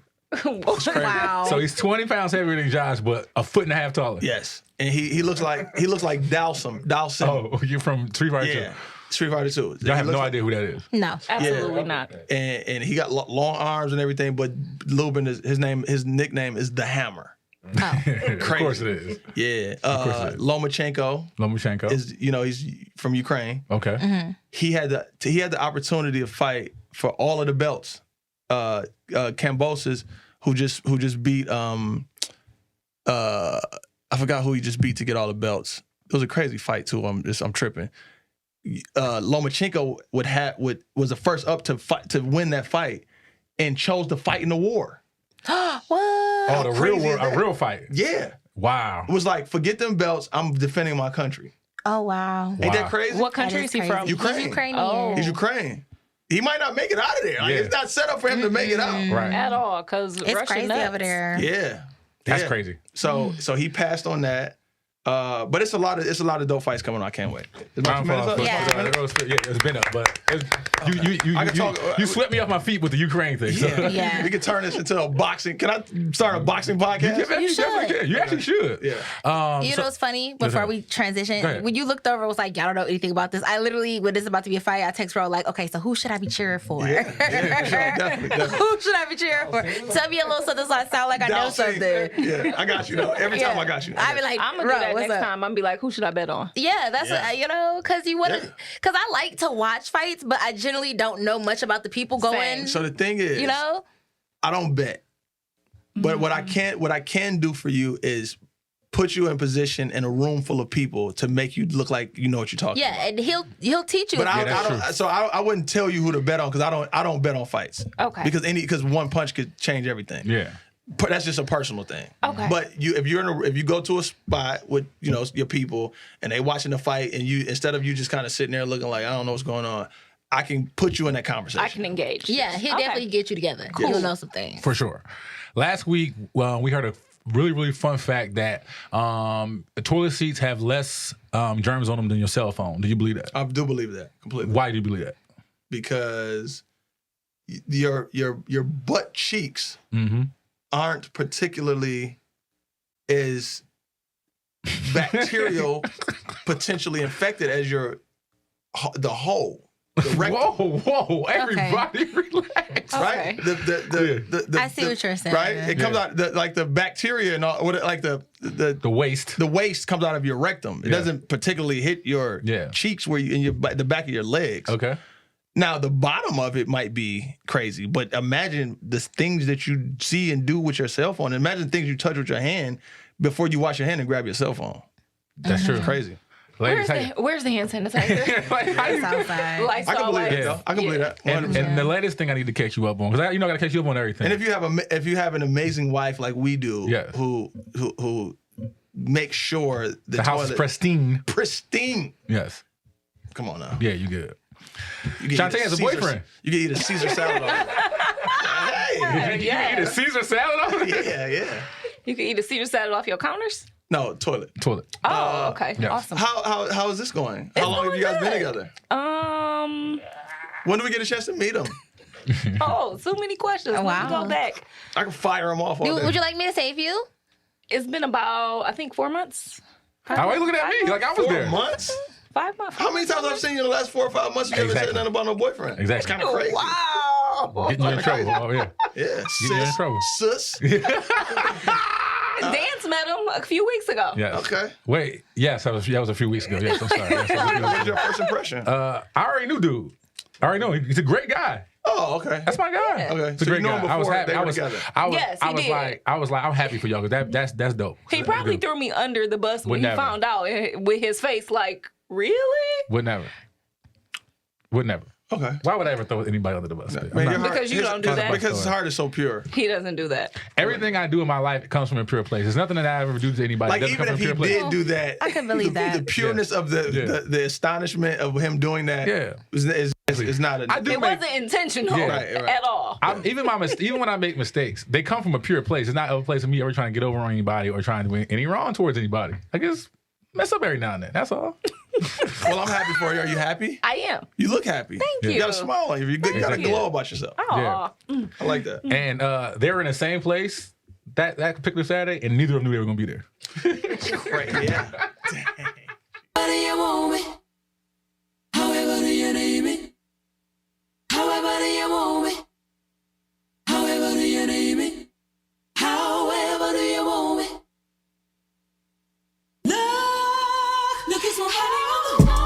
G: Wow.
C: So he's 20 pounds heavier than Josh, but a foot and a half taller.
B: yes, and he looks like Dawson.
C: Oh, you're from Street Fighter 2.
B: Yeah. Street Fighter 2.
C: Y'all have no idea who that is.
G: No.
H: Absolutely not.
B: And he got long arms and everything, but Lubin his nickname is the Hammer.
C: Of course it is.
B: Yeah.
C: course it is.
B: Lomachenko is he's from Ukraine.
C: Okay.
G: Mm-hmm.
B: He had the opportunity to fight for all of the belts. Kambosos, who just beat I forgot who he just beat to get all the belts. It was a crazy fight too. I'm tripping. Lomachenko was the first up to win that fight and chose to fight in the war.
G: What?
C: Oh,
B: How crazy is
C: a
B: that?
C: real fight.
B: Yeah.
C: Wow.
B: It was like, forget them belts. I'm defending my country.
G: Oh wow.
B: Ain't that crazy?
H: What country is he from?
B: Ukraine.
G: He's Ukrainian.
H: Oh.
B: He's Ukraine. He might not make it out of there. Like,
C: Yeah.
B: it's not set up for him to make it out.
C: Right.
H: At all, because
G: It's
H: Russia
G: crazy
H: nuts.
G: over there.
B: Yeah.
C: That's
B: Yeah.
C: crazy.
B: So he passed on that. But it's a lot of dope fights coming on. I can't wait. Is my 2 minutes up?
G: Yeah.
C: It's been up, but you swept me off my feet with the Ukraine thing. So.
B: Yeah.
G: Yeah.
B: We can turn this into a boxing. Can I start a boxing podcast?
C: You
G: should.
C: definitely can. You actually should.
B: Yeah.
G: You know what's funny? Before we
C: Go
G: transition,
C: ahead.
G: when you looked over, it was like, y'all don't know anything about this. I literally, when this is about to be a fight, I text Ro like, okay, so who should I be cheering for?
B: Yeah, sure, definitely.
G: Who should I be cheering for? Tell me a little something so I sound like I know something.
B: Yeah, I got you though. Every time I got you.
G: I be like,
H: I'm gonna
G: Ro,
H: do that
G: what's
H: next
G: up?
H: time. I'm gonna be like, who should I bet on?
G: Yeah, that's
B: Yeah.
G: because you want to,
B: Yeah.
G: because I like to watch fights, but I generally don't know much about the people going.
B: So the thing is,
G: You know,
B: I don't bet. But what I can do for you is put you in position in a room full of people to make you look like you know what you're talking about.
G: Yeah, and he'll teach you.
B: But I wouldn't tell you who to bet on because I don't bet on fights.
H: Okay.
B: Because one punch could change everything.
C: Yeah.
B: But that's just a personal thing.
H: Okay.
B: But if you go to a spot with your people and they watching the fight and you instead of you just kind of sitting there looking like I don't know what's going on, I can put you in that conversation.
H: I can engage.
G: Yeah, he'll definitely get you together. Cool. You'll know some things.
C: For sure. Last week, we heard a really, really fun fact that toilet seats have less germs on them than your cell phone. Do you believe that?
B: I do believe that completely.
C: Why do you believe that?
B: Because your butt cheeks aren't particularly as bacterial potentially infected as the hole.
C: Whoa! Everybody, relax.
B: Right?
G: I see what you're saying.
B: Right? It comes out like the bacteria and all. Like the
C: waste.
B: The waste comes out of your rectum. It doesn't particularly hit your cheeks where you in the back of your legs.
C: Okay.
B: Now the bottom of it might be crazy, but imagine the things that you see and do with your cell phone. Imagine things you touch with your hand before you wash your hand and grab your cell phone.
C: That's true.
B: It's crazy.
H: Where's the hand sanitizer?
B: I can believe it. Though. I can believe that.
C: And the latest thing I need to catch you up on, because I got to catch you up on everything.
B: And if you have an amazing wife like we do, who makes sure the
C: house is pristine.
B: Pristine.
C: Yes.
B: Come on now.
C: Yeah, you good.
B: Shaunta
C: has a boyfriend.
B: You can eat a Caesar salad on it.
C: Hey, you can eat a Caesar salad on it?
B: Yeah.
H: You can eat a Caesar salad off your counters?
B: No, toilet.
H: Oh, okay.
C: Yeah.
H: Awesome.
B: How is this going? How long have you guys been together?
H: When
B: do we get a chance to meet them?
H: Oh, so many questions.
G: Oh,
H: Let me go back.
B: I can fire them off all day.
G: Would you like me to save you?
H: It's been about, I think, 4 months.
C: How are you looking at me? Like I was
B: 4
C: there.
B: months?
H: 5 months.
B: How many times I've seen you in the last 4 or 5 months? You haven't said nothing about no boyfriend.
C: Exactly.
B: It's kind of crazy.
H: Wow.
C: Getting you in trouble. Oh, yeah.
B: Yeah.
C: Getting you in trouble.
B: Sus.
H: Dance met him a few weeks ago.
C: Yes.
B: Okay.
C: Wait. Yes, that was a few weeks ago. Yes, I'm sorry. Yes,
B: What was your first impression?
C: I already knew dude. I already know. He's a great guy.
B: Oh, okay.
C: That's my guy.
B: Okay.
C: It's a
B: So
C: great
B: you know him
C: guy. I was
B: before
C: happy.
B: they were together.
C: I was like, I'm happy for y'all because that's dope.
H: He probably threw me under the bus when he found out with his face like, really?
C: Would never.
B: Okay.
C: Why would I ever throw anybody under the bus?
H: Because you don't do that.
B: Because his heart is so pure.
H: He doesn't do that.
C: Everything I do in my life comes from a pure place. There's nothing that I ever do to anybody.
B: Like
C: that doesn't
B: even
C: come
B: if
C: from a
B: he
C: pure place.
B: did do that,
G: I can believe that.
B: The pureness of the astonishment of him doing that is not a.
H: It wasn't intentional at all.
C: Even when I make mistakes, they come from a pure place. It's not a place of me ever trying to get over on anybody or trying to do any wrong towards anybody. I just mess up every now and then. That's all.
B: Well, I'm happy for you. Are you happy?
H: I am.
B: You look happy.
H: Thank you.
B: You got a smile on you. You're good. You got a glow about yourself.
C: Yeah.
B: I like that.
C: And they were in the same place that particular Saturday, and neither of them knew they were going to be there.
B: Right, yeah.
I: How do you want me? However do you need me? However do you want me? However do you need me? However do you want me? Look, it's so heavy on the wall.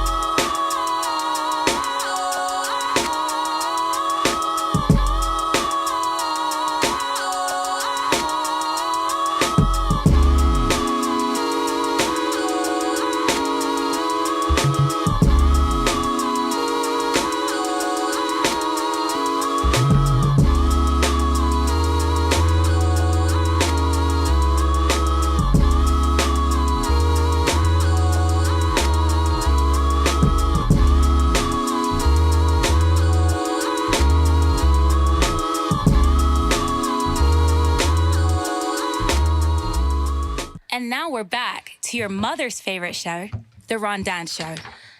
A: And now we're back to your mother's favorite show, The Rondon Show.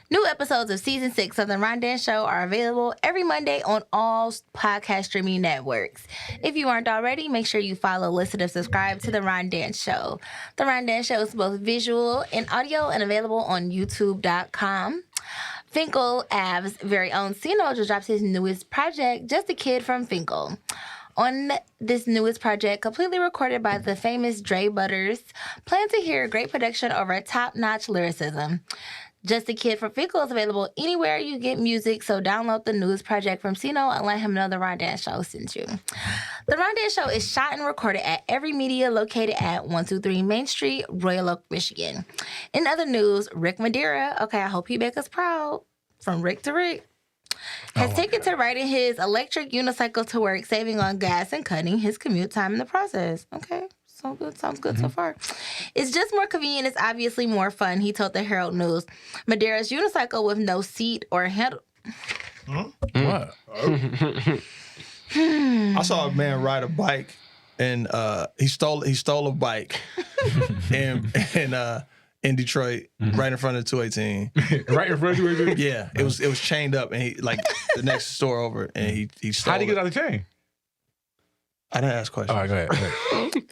G: New episodes of Season 6 of The Rondon Show are available every Monday on all podcast streaming networks. If you aren't already, make sure you follow, listen, and subscribe to The Rondon Show. The Rondon Show is both visual and audio and available on YouTube.com. Finkel Av's very own Cino just drops his newest project, Just a Kid from Finkel. On this newest project, completely recorded by the famous Dre Butters, plan to hear great production over top-notch lyricism. Just a Kid from Fickle is available anywhere you get music, so download the news project from Sino and let him know the Ron Dan Show sent you. The Ron Dan Show is shot and recorded at Evry Media, located at 123 Main Street, Royal Oak, Michigan. In other news, Rick Madeira, okay, I hope he make us proud, from Rick to Rick, has taken to riding his electric unicycle to work, saving on gas and cutting his commute time in the process. Okay. So good. Sounds good so far. It's just more convenient. It's obviously more fun, he told the Herald News. Madeira's unicycle with no seat or handle.
B: What? I saw a man ride a bike, and he stole a bike, in Detroit, right in front of 218.
C: Right in front of 218?
B: Yeah, it was chained up, and he like the next store over, and he stole.
C: How'd he get out of the chain?
B: I didn't ask questions.
C: All right, go ahead.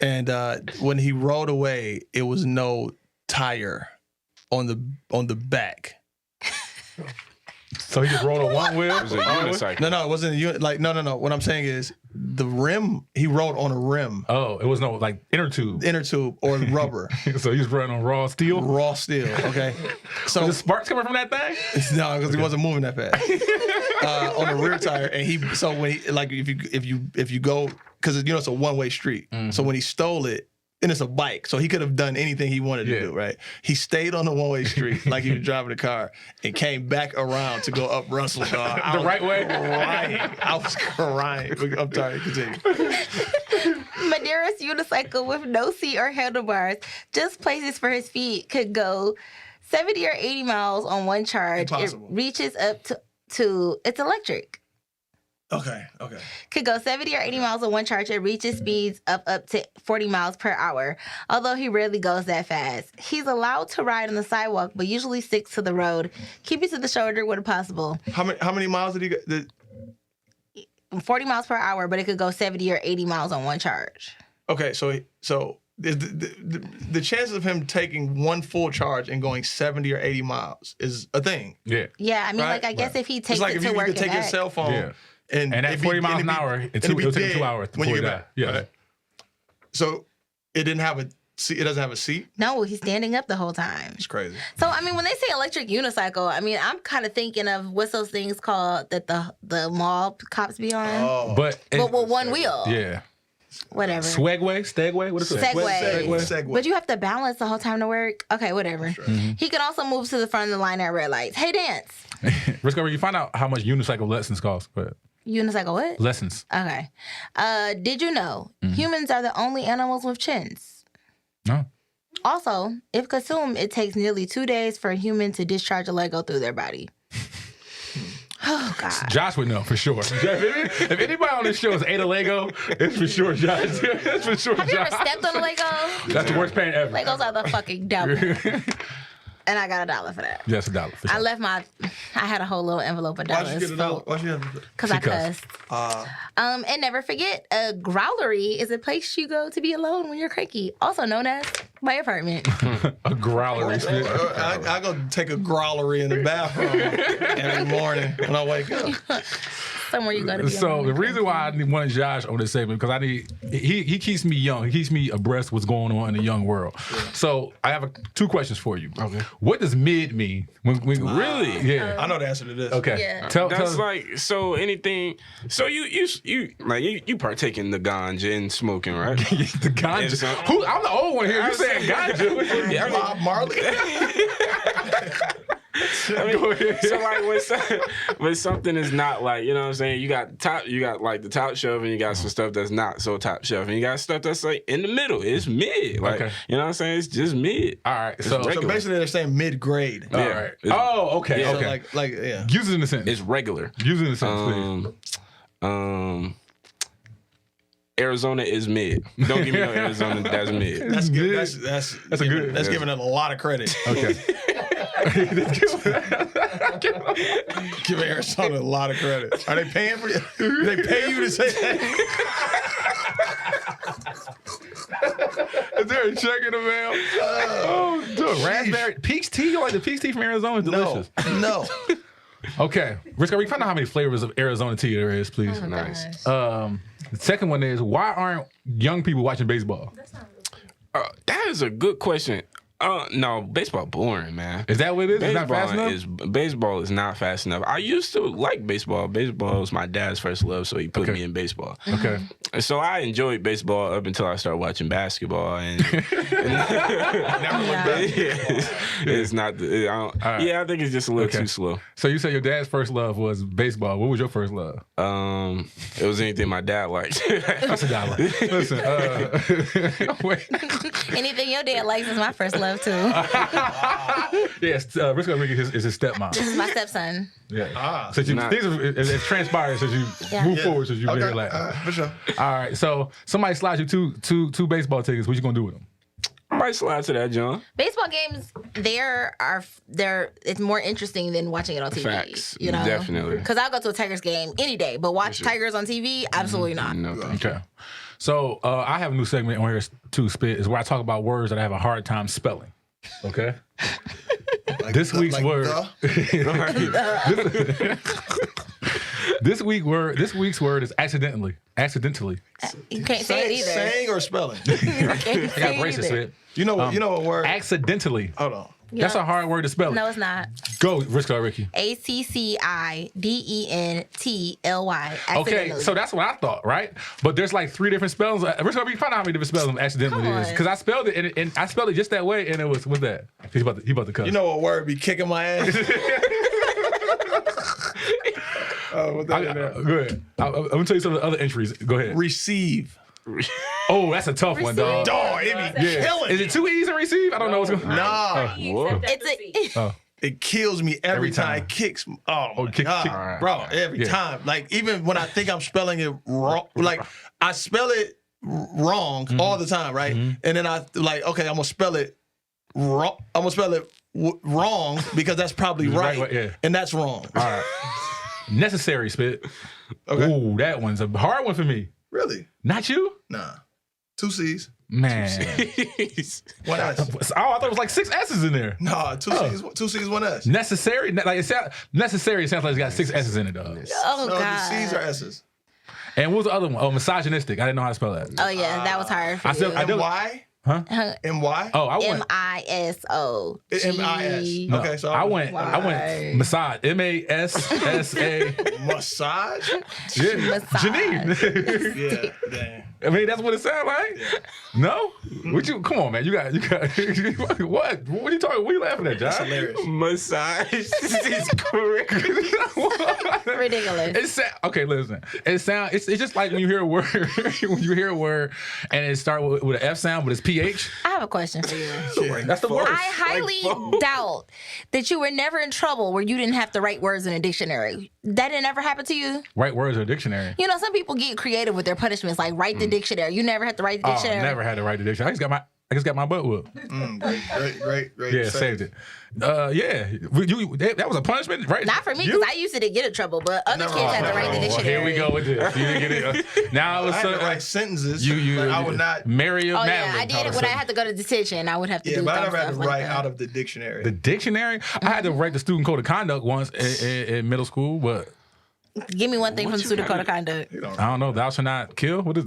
B: And when he rode away, it was no tire on the back.
C: So he just rode on one wheel?
D: It was a unicycle.
B: No, it wasn't a unit. No. What I'm saying is the rim. He rode on a rim.
C: Oh, it was no like inner tube
B: or rubber.
C: So he was running on raw steel.
B: Raw steel. Okay. So
C: was the sparks coming from that thing?
B: No, because he wasn't moving that fast. On the rear tire, and if you go, because it's a one-way street. So when he stole it, and it's a bike, so he could have done anything he wanted to do, right? He stayed on the one-way street like he was driving the car and came back around to go up Russell.
C: The right way?
B: I was crying. I'm sorry, continue.
G: Madeira's unicycle with no seat or handlebars, just places for his feet, could go 70 or 80 miles on one charge.
B: Impossible.
G: It reaches up to it's electric.
B: Okay.
G: Could go 70 or 80 miles on one charge. It reaches speeds up to 40 miles per hour, although he rarely goes that fast. He's allowed to ride on the sidewalk, but usually sticks to the road, keeping to the shoulder when possible.
B: How many miles did he go?
G: 40 miles per hour, but it could go 70 or 80 miles on one charge.
B: Okay, so the chances of him taking one full charge and going 70 or 80 miles is a thing.
C: Yeah.
G: Yeah, I mean,
B: Right?
G: I guess if he takes
B: It's like
G: it
B: if
G: to
B: you
G: work
B: could take
G: and
B: your
G: back.
B: cell phone.
C: Yeah.
B: And
C: at 40 miles an hour, it'll take him 2 hours
B: when you
C: before
B: get
C: that.
B: back.
C: Yeah.
B: Right? So it didn't have a seat. It doesn't have a seat.
G: No, he's standing up the whole time.
B: It's crazy.
G: So, I mean, when they say electric unicycle, I mean, I'm kind of thinking of what's those things called that the mall cops be on?
B: Oh,
C: But
G: with one wheel.
C: yeah.
G: Whatever.
C: Stegway? What is it?
G: Segway. But you have to balance the whole time to work. Okay, whatever. He can also move to the front of the line at red lights. Hey, dance.
C: Risco, you find out how much unicycle lessons cost? Go ahead.
G: Unicycle what?
C: Lessons.
G: Okay. Did you know humans are the only animals with chins?
C: No.
G: Also, if consumed, it takes nearly 2 days for a human to discharge a Lego through their body. Oh, God.
C: Josh would know for sure. If anybody on this show has ate a Lego, it's for sure Josh. It's for sure
G: Have you ever
C: Josh.
G: stepped on a Lego?
C: That's the worst pain ever.
G: Legos are the fucking devil. And I got $1 for that.
C: Yes, $1 for sure.
G: I had a whole little envelope of dollars.
B: Why'd you get $1? Why'd you have it?
G: Because I cussed. And never forget, a growlery is a place you go to be alone when you're cranky, also known as my apartment.
C: A growlery.
B: I go take a growlery in the bathroom every morning when I wake up.
G: Somewhere you go to be
C: So
G: alone.
C: the reason why I wanted Josh on this segment because he keeps me young. He keeps me abreast of what's going on in the young world. So I have 2 questions for you. Okay. What does mid mean?
D: Really?
C: Yeah.
B: I know the answer to this.
C: Okay.
G: Yeah.
C: Tell
D: That's
C: us.
D: like so anything. So you partake in the ganja and smoking, right?
C: The ganja. I'm the old one here. You saying ganja?
D: Yeah,
B: Bob Marley.
D: So like when something is not like, you know what I'm saying, you got like the top shelf and you got some stuff that's not so top shelf and you got stuff that's like in the middle. It's mid. Like you know what I'm saying? It's just mid.
C: All right.
B: So basically they're saying mid-grade.
C: All right. Oh, okay.
D: Yeah.
C: Okay.
B: So like yeah.
C: Use it in a sentence.
D: It's regular.
C: Use it in a sentence, please.
D: Arizona is mid. Don't give me no Arizona. That's mid.
B: That's good.
C: That's
B: That's giving it a lot of credit.
C: Okay.
B: Give Arizona a lot of credit. Are they paying for you? Do they pay you to say that?
C: Is there a check in the mail? Oh, dude, raspberry peach tea. You like the peach tea from Arizona? It's delicious.
B: No.
C: Okay, Risco, we find out how many flavors of Arizona tea there is, please.
G: Oh,
D: Nice.
C: The second one is why aren't young people watching baseball?
D: That is a good question. No, baseball boring, man.
C: Is that what it is? It's not fast enough?
D: Baseball is not fast enough. I used to like baseball. Baseball was my dad's first love, so he put me in baseball.
C: Okay.
D: So I enjoyed baseball up until I started watching basketball, and it's not. I think it's just a little too slow.
C: So you said your dad's first love was baseball. What was your first love?
D: It was anything my dad liked.
C: That's a dollar. Listen, wait.
G: Anything your dad likes is my first love too.
C: Yes, Brixxx Ricki is his stepmom.
G: This is my stepson.
C: Yeah. So it's transpired since you move forward since you've been here last.
B: For sure.
C: All right. So somebody slides you two baseball tickets. What you gonna do with them?
D: I might slide to that, John.
G: Baseball games, it's more interesting than watching it on TV.
D: Facts.
G: You know?
D: Definitely.
G: Because I'll go to a Tigers game any day, but watch Tigers on TV, absolutely not.
D: No,
C: Okay. So I have a new segment on here too, Spit, is where I talk about words that I have a hard time spelling. Okay? This week's word. This week's word is accidentally. Accidentally.
G: You can't say it either.
B: Saying or spelling?
G: You can't
C: I got braces, Spit.
B: You know what word?
C: Accidentally.
B: Hold on.
C: That's a hard word to spell.
G: No, it's not.
C: Go, Brixxx Ricki.
G: ACCIDENTLY.
C: Okay, so that's what I thought, right? But there's like 3 different spellings. Brixxx Ricki, find out how many different spellings accidentally it is. Because I spelled it, and I spelled it just that way, and it was, what's that? He about to cuss.
B: You know what word be kicking my ass?
C: Go ahead. I'm going to tell you some of the other entries. Go ahead.
B: Receive.
C: Oh, that's a tough one, dog.
B: Dog, it be killing.
C: Is it too easy to receive? I don't know what's going on.
B: Nah. It kills me every time. It kicks. Oh my God. Bro, every time. Like, even when I think I'm spelling it wrong, like, I spell it wrong all the time, right? And then I, like, okay, I'm going to spell it wrong. I'm going to spell it wrong because that's probably right. And that's wrong.
C: All right. Necessary, Spit.
B: Okay.
C: Ooh, that one's a hard one for me.
B: Really?
C: Not you?
B: Nah. 2 C's.
C: Man.
B: 1 S.
C: Oh, I thought it was like 6 S's in there.
B: Nah, 2 C's, 2 C's, 1 S.
C: Necessary? Like necessary, it sounds like it's got 6 S's in it, dog.
G: Oh,
B: no,
G: God.
B: the C's are S's.
C: And what was the other one? Oh, misogynistic. I didn't know how to spell that.
G: Oh, yeah, that was hard for you.
B: M-Y?
C: Huh?
B: M-Y?
C: Oh, I went
G: M-I-S-O.
B: M-I-S.
C: No,
B: Okay, so
C: I went massage. M-A-S-S-A.
B: Massage?
C: Yeah. Janine.
B: Yeah, damn.
C: I mean, that's what it sounds like. Yeah. No? What you? Come on, man. You got. What? What are you talking? What are you laughing at, John?
B: That's hilarious.
D: Massage is correct.
G: Ridiculous.
C: Okay, listen. It's just like when you hear a word, and it starts with an F sound, but it's PH.
G: I have a question for you.
C: That's the worst.
G: I highly doubt that you were never in trouble where you didn't have to write words in a dictionary. That didn't ever happen to you?
C: Write words in a dictionary.
G: You know, some people get creative with their punishments, like write the dictionary. You never had to write the dictionary.
C: I never had to write the dictionary. I just got my butt whooped.
B: Great.
C: Yeah, saved it. That was a punishment, right?
G: Not for me, because I used to get in trouble, but other kids had to write the dictionary.
C: Here we go with this. You didn't get it. Now
B: I had to write sentences.
C: I
B: would not.
C: Marry a
G: Madeline. I did it when I had to go to detention. I would have to do
B: but I never had to
G: stuff like
B: write
G: that.
B: out of the dictionary.
C: The dictionary? I had to write the student code of conduct once in middle school, but.
G: Give me one thing from the student code of conduct.
C: I don't know. Thou shalt not kill? What is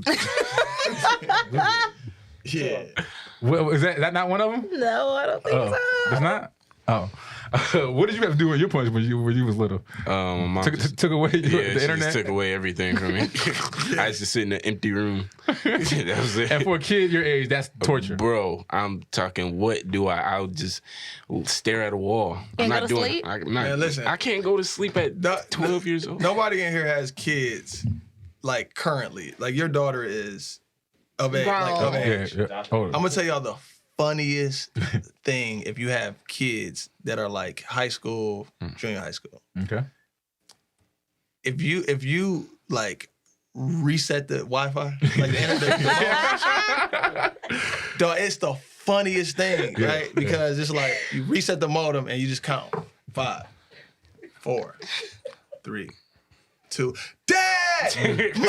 B: Yeah.
C: Well, is that not one of them?
G: No, I don't think so.
C: It's not? Oh. What did you have to do with your punch when you was little?
D: Mom
C: took away the internet?
D: Just took away everything from me. I used to sit in an empty room. That was it.
C: And for a kid your age, that's torture.
D: Bro, I'm talking, what do I'll just stare at a wall.
G: Can't go to sleep?
B: Man, listen,
D: I can't go to sleep at 12 years old.
B: Nobody in here has kids, like, currently. Like, your daughter is of age. Like, of age.
C: Yeah.
B: I'm going to tell y'all the funniest thing if you have kids that are like high school, junior high school.
C: Okay.
B: If you like reset the Wi-Fi, like the internet, dog, it's the funniest thing, right? Because it's like you reset the modem and you just count 5, 4, 3, 2. Dad, Mom,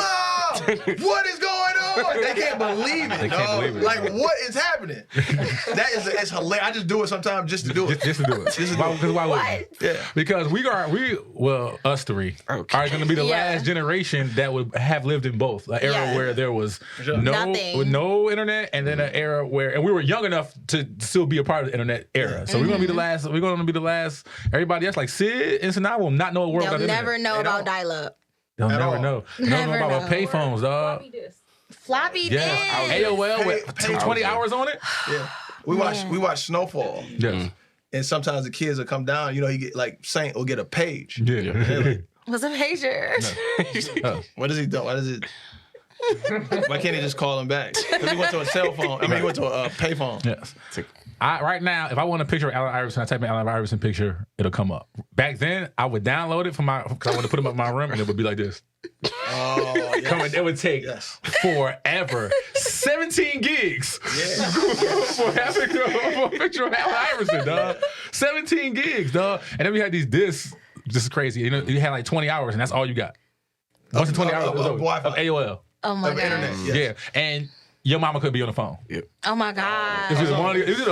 B: what is going on? dog. They can't believe it.
C: They can't believe it.
B: Like, what is happening? It's hilarious. I just do it sometimes just to do it.
C: Just to do it. Because why wouldn't you?
B: Yeah.
C: Because us three are going to be the last generation that would have lived in both. An era where there was no internet, and then an era where, and we were young enough to still be a part of the internet era. So we're going to be the last. We're going to be the last. Everybody else, like Sid and Sanaa, will not know a world without the internet.
G: They'll never know about dial-up.
C: They'll never know. They don't know about payphones, dog.
G: Floppy disk.
C: AOL with 20 hours on it.
B: Yeah. We watch Snowfall.
C: Yeah.
B: And sometimes the kids will come down. You know, you get like Saint will get a page.
C: Yeah.
G: What's a pager?
B: No. What does he do? What is it? Why can't he just call him back? Because he went to a cell phone. I mean, he went to a payphone.
C: Yes. Right now, if I want a picture of Allen Iverson, I type in Allen Iverson picture, it'll come up. Back then, I would download it because I want to put him up in my room, and it would be like this.
B: Oh, yes.
C: It would take forever. 17 gigs for a picture of Allen Iverson, dog. 17 gigs, dog. And then we had these discs. This is crazy. You know, you had like 20 hours, and that's all you got. Once in 20 hours of AOL.
G: Oh my God.
B: Internet, yes.
C: Yeah. And your mama could be on the phone.
D: Yep.
G: Oh my God.
C: It's either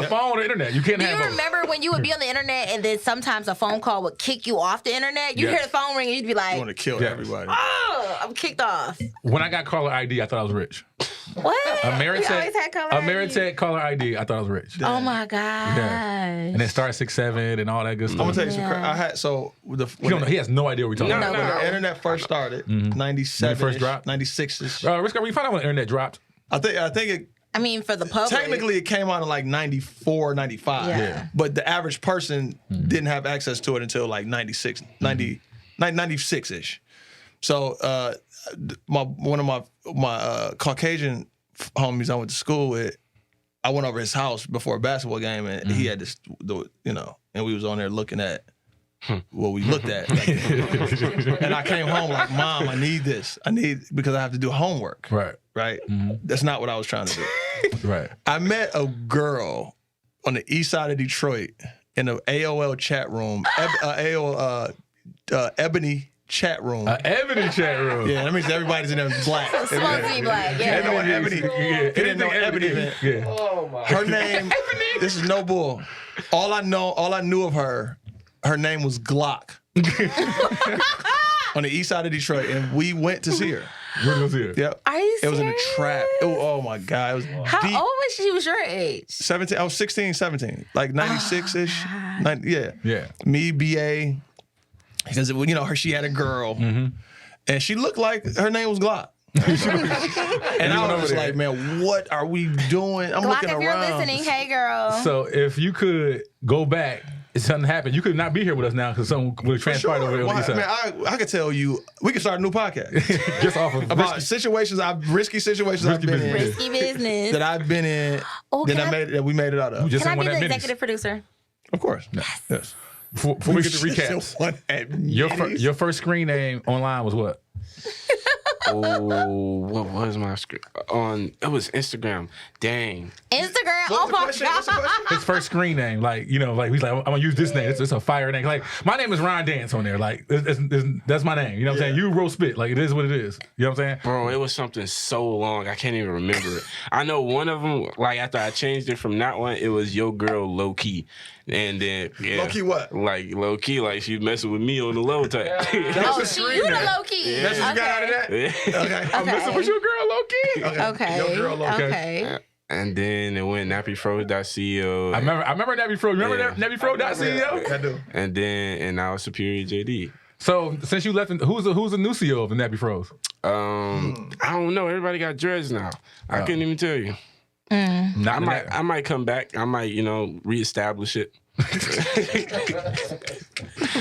C: the phone or the internet. You can't
G: Do
C: have
G: you
C: both.
G: remember when you would be on the internet and then sometimes a phone call would kick you off the internet? You hear the phone ring and you'd be like,
B: You want to kill everybody.
G: oh, I'm kicked off.
C: When I got caller ID, I thought I was rich.
G: What? You always had caller ID?
C: Ameritech caller ID, I thought I was rich.
G: Oh my God.
C: Yeah. And then star 67 and all that good stuff.
B: I'm gonna tell you some. I had
C: He has no idea what we're talking about.
B: when the internet first started, 97,
C: first dropped?
B: 96.
C: Risco, we found out when the internet dropped.
B: I think it.
G: I mean, for the public.
B: Technically, it came out in like 94, 95.
G: Yeah.
B: But the average person didn't have access to it until like 96, 96-ish. So one of my Caucasian homies I went to school with, I went over his house before a basketball game, and he had this, and we was on there looking at what we looked at. And I came home like, Mom, I need this. Because I have to do homework. Right? That's not what I was trying to do.
C: Right.
B: I met a girl on the east side of Detroit in an AOL chat room, Ebony chat room.
C: Ebony chat room.
B: Yeah, that means everybody's in there black.
G: Supposed to be black, yeah.
B: They know what Ebony. He didn't know Ebony meant.
C: Yeah.
E: Oh my.
B: Her name. This is no bull. All I knew of her name was Glock. On the east side of Detroit, and we went to see her. Yep.
G: Are you serious?
B: It was in a trap. Oh my God. It was
G: How
B: deep.
G: old was she? Was your age?
B: 17. I was 16, 17. Like 96-ish.
C: Yeah.
B: Me, BA. Because, she had a girl. And she looked like her name was Glock. And I was just like, man, what are we doing? I'm
G: Glock,
B: looking
G: if you're
B: around.
G: listening, hey girl.
C: So if you could go back, if something happened, you could not be here with us now because something would have transpired over
B: Well,
C: the east side.
B: man, I could tell you, we could start a new podcast.
C: Just off of
B: About risky situations I've been in.
G: Risky business.
B: That I've been in, that we made it out of.
G: Can I be the executive producer?
B: Of course.
C: Yes. Before we get to recaps, your first screen name online was what?
D: Oh, what was my screen? It was Instagram. Dang.
G: Instagram? Oh my God.
C: His first screen name, he's like, I'm gonna use this name. It's a fire name. Like, my name is Ron Dance on there. Like, that's my name. You know what I'm saying? You roll spit. Like, it is what it is. You know what I'm saying?
D: Bro, it was something so long, I can't even remember it. I know one of them, like, after I changed it from that one, it was Yo Girl Low Key. And then,
B: Low key what?
D: Like, low key, like she messing with me on the low type.
G: You the low key.
B: That's what you got out of that? Okay.
C: I'm messing with your girl, low key.
G: Okay.
B: Yo Girl Low Key.
G: Okay.
D: And then it went nappyfro.co.
C: I remember nappyfro. Remember nappyfro.co?
B: I do.
D: And now it's Superior JD.
C: So since you left, who's the new CEO of the Nappy Fros?
D: I don't know. Everybody got dreads now. I couldn't even tell you. I might come back. I might, reestablish it.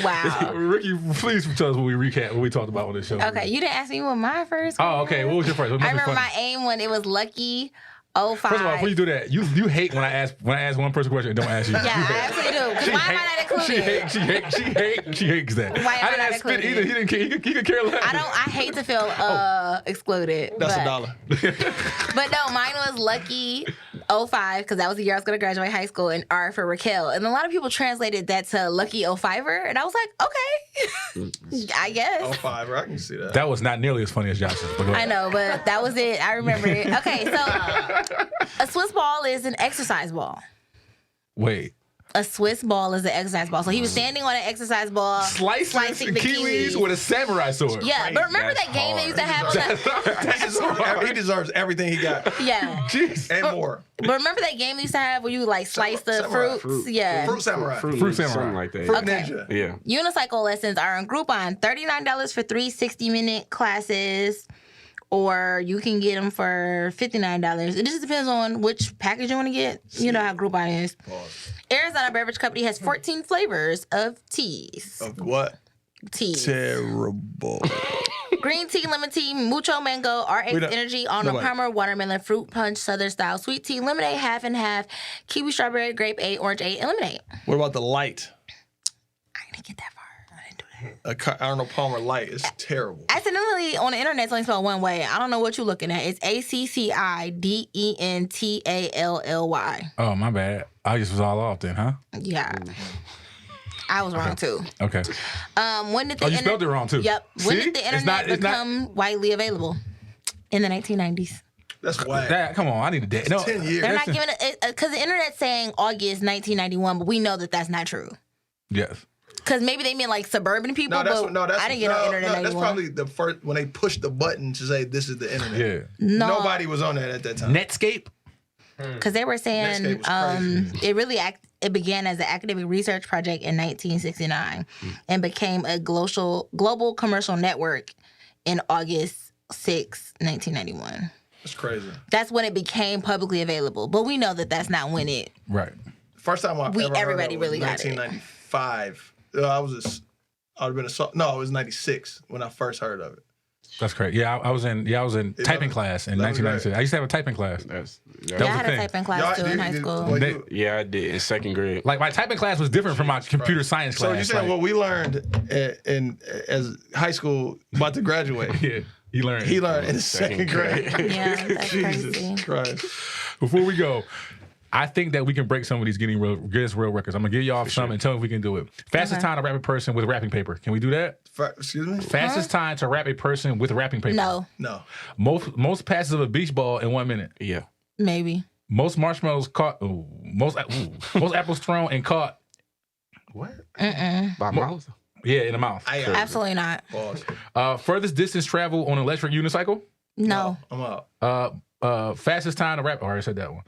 G: Wow.
C: Ricki, please tell us what we talked about on this show.
G: Okay, you didn't ask me what my first.
C: Oh, okay. What was your first?
G: I remember my AIM one. It was Lucky 05.
C: First of all, before you do that, you hate when I ask one person a question and don't ask you.
G: Yeah, I absolutely do. Because why am I not included?
C: She hates that.
G: Why am I
C: didn't
G: not
C: ask Spit
G: included?
C: either. He didn't care. He could care less.
G: I hate to feel excluded.
B: That's
G: but,
B: $1.
G: But no, mine was Lucky 05, because that was the year I was going to graduate high school, and R for Raquel. And a lot of people translated that to Lucky 05er, and I was like, okay, I guess.
B: 05, I can see that.
C: That was not nearly as funny as Josh's.
G: I know, but that was it. I remember it. Okay, so a Swiss ball is an exercise ball.
C: Wait.
G: A Swiss ball is an exercise ball. So he was standing on an exercise ball, slicing the
C: kiwis with a samurai sword.
G: Yeah,
B: Crazy.
G: but remember
B: That's
G: that game they used to have on
B: he deserves everything he got.
G: Yeah.
B: Jeez. And more.
G: But remember that game they used to have where you like slice the fruits? Yeah.
B: Fruit samurai.
C: Fruit samurai.
D: Something like that.
B: Fruit
G: Okay.
B: ninja.
D: Yeah.
G: Unicycle lessons are on Groupon. $39 for 3 60-minute classes, or you can get them for $59. It just depends on which package you want to get. You know how Groupon is.
B: Pause.
G: Arizona Beverage Company has 14 flavors of teas.
B: Of what?
G: Teas.
B: Terrible.
G: Green tea, lemon tea, mucho mango, RX Energy, Arnold Palmer, watermelon, fruit punch, southern style, sweet tea, lemonade, half and half, kiwi, strawberry, grape 8, orange 8, and lemonade.
B: What about the light?
G: I didn't get that far. I didn't do that.
B: Arnold Palmer light is terrible.
G: Accidentally on the internet, it's only spelled one way. I don't know what you're looking at. It's ACCIDENTALLY.
C: Oh, my bad. I just was all off then, huh?
G: Yeah. I was wrong too.
C: Okay.
G: When did the
C: you spelled it wrong too.
G: Yep. When
C: See?
G: did the internet become widely available? In the 1990s.
B: That's whack.
C: Come on, I need a day. No,
B: 10 years.
G: They're not giving it because the internet's saying August 1991, but we know that that's not true.
C: Yes.
G: Because maybe they meant like suburban people,
B: that's
G: I didn't get no internet
B: That's
G: anymore.
B: probably the first when they pushed the button to say this is the internet.
C: Yeah.
G: No.
B: Nobody was on that at that time.
C: Netscape.
G: Because they were saying
B: Netscape was
G: it really it began as an academic research project in 1969 and became a global commercial network in August 6, 1991.
B: That's crazy.
G: That's when it became publicly available. But we know that that's not when it...
C: Right.
B: First time
G: everybody really got it.
B: 1995. I would have been it was 96 when I first heard of it.
C: That's crazy. Yeah, I was in typing class in 1996. I used to have a typing class.
G: I had a typing class too in high school.
D: Yeah, I did in second grade.
C: Like my typing class was different from my computer science class.
B: So you saying what we learned as high school about to graduate?
C: Yeah, he learned
B: in second grade.
G: Yeah, that's
B: Jesus
G: crazy.
B: Christ.
C: Before we go, I think that we can break some of these Guinness World Records. I'm gonna give y'all some and tell me if we can do it. Fastest time to wrap a person with wrapping paper. Can we do that?
B: Excuse me?
C: Fastest time to wrap a person with wrapping paper.
G: No.
C: Most passes of a beach ball in 1 minute.
D: Yeah.
G: Maybe.
C: Most marshmallows caught. Most apples thrown and caught. What?
E: By mouth?
C: Yeah, in the mouth.
G: Absolutely not.
C: Furthest distance travel on an electric unicycle.
G: No.
B: I'm out.
C: Fastest time to wrap. I already said that one.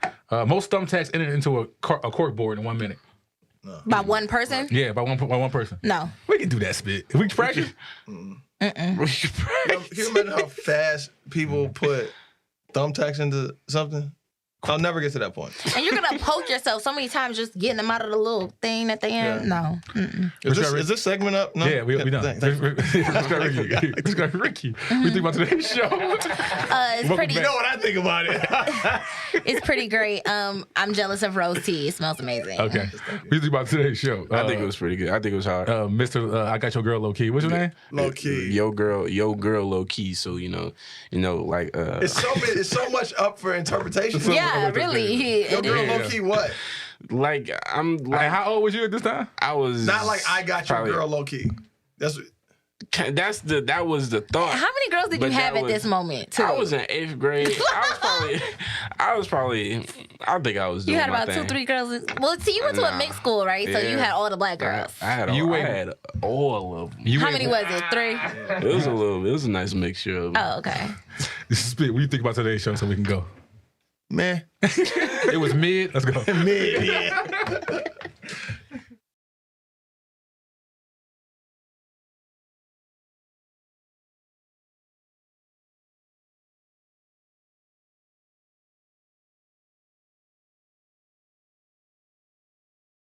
C: Most thumbtacks entered into a cork board in 1 minute.
B: No.
G: By one person?
C: Yeah, by one person.
G: No.
C: We can do that spit. If we practice.
B: Can you imagine how fast people put thumbtacks into something? I'll never get to that point.
G: And you're gonna poke yourself so many times just getting them out of the little thing at the end.
B: Yeah.
G: No.
B: Is this segment up? No?
C: Yeah, we done. Let's go, Ricki. We think about today's show.
G: It's pretty.
B: You know what I think about it.
G: It's pretty great. I'm jealous of rose tea. It smells amazing.
C: Okay. We think about today's show.
D: I think it was pretty good. I think it was hard.
C: Mr. I got your girl low key. What's your name?
B: Low key.
D: Yo girl low key. So you know, like
B: it's so much up for interpretation.
G: Yeah, really.
B: Yo girl low key what?
D: Like I'm like,
C: how old was you at this time?
D: I was
B: not like I got your girl low key.
D: That was the thought.
G: How many girls did you have at this moment? Too?
D: I was in 8th grade. I think I was doing
G: You had
D: my
G: about
D: thing.
G: 2-3 girls. Well, see, you went to a mixed school, right? So you had all the black girls.
D: I had all of them.
G: How many was it? 3?
D: It was a nice mixture of them.
G: Oh, okay.
C: What do you think about today's show so we can go?
B: Man.
C: It was mid. Let's go.
B: Mid, yeah.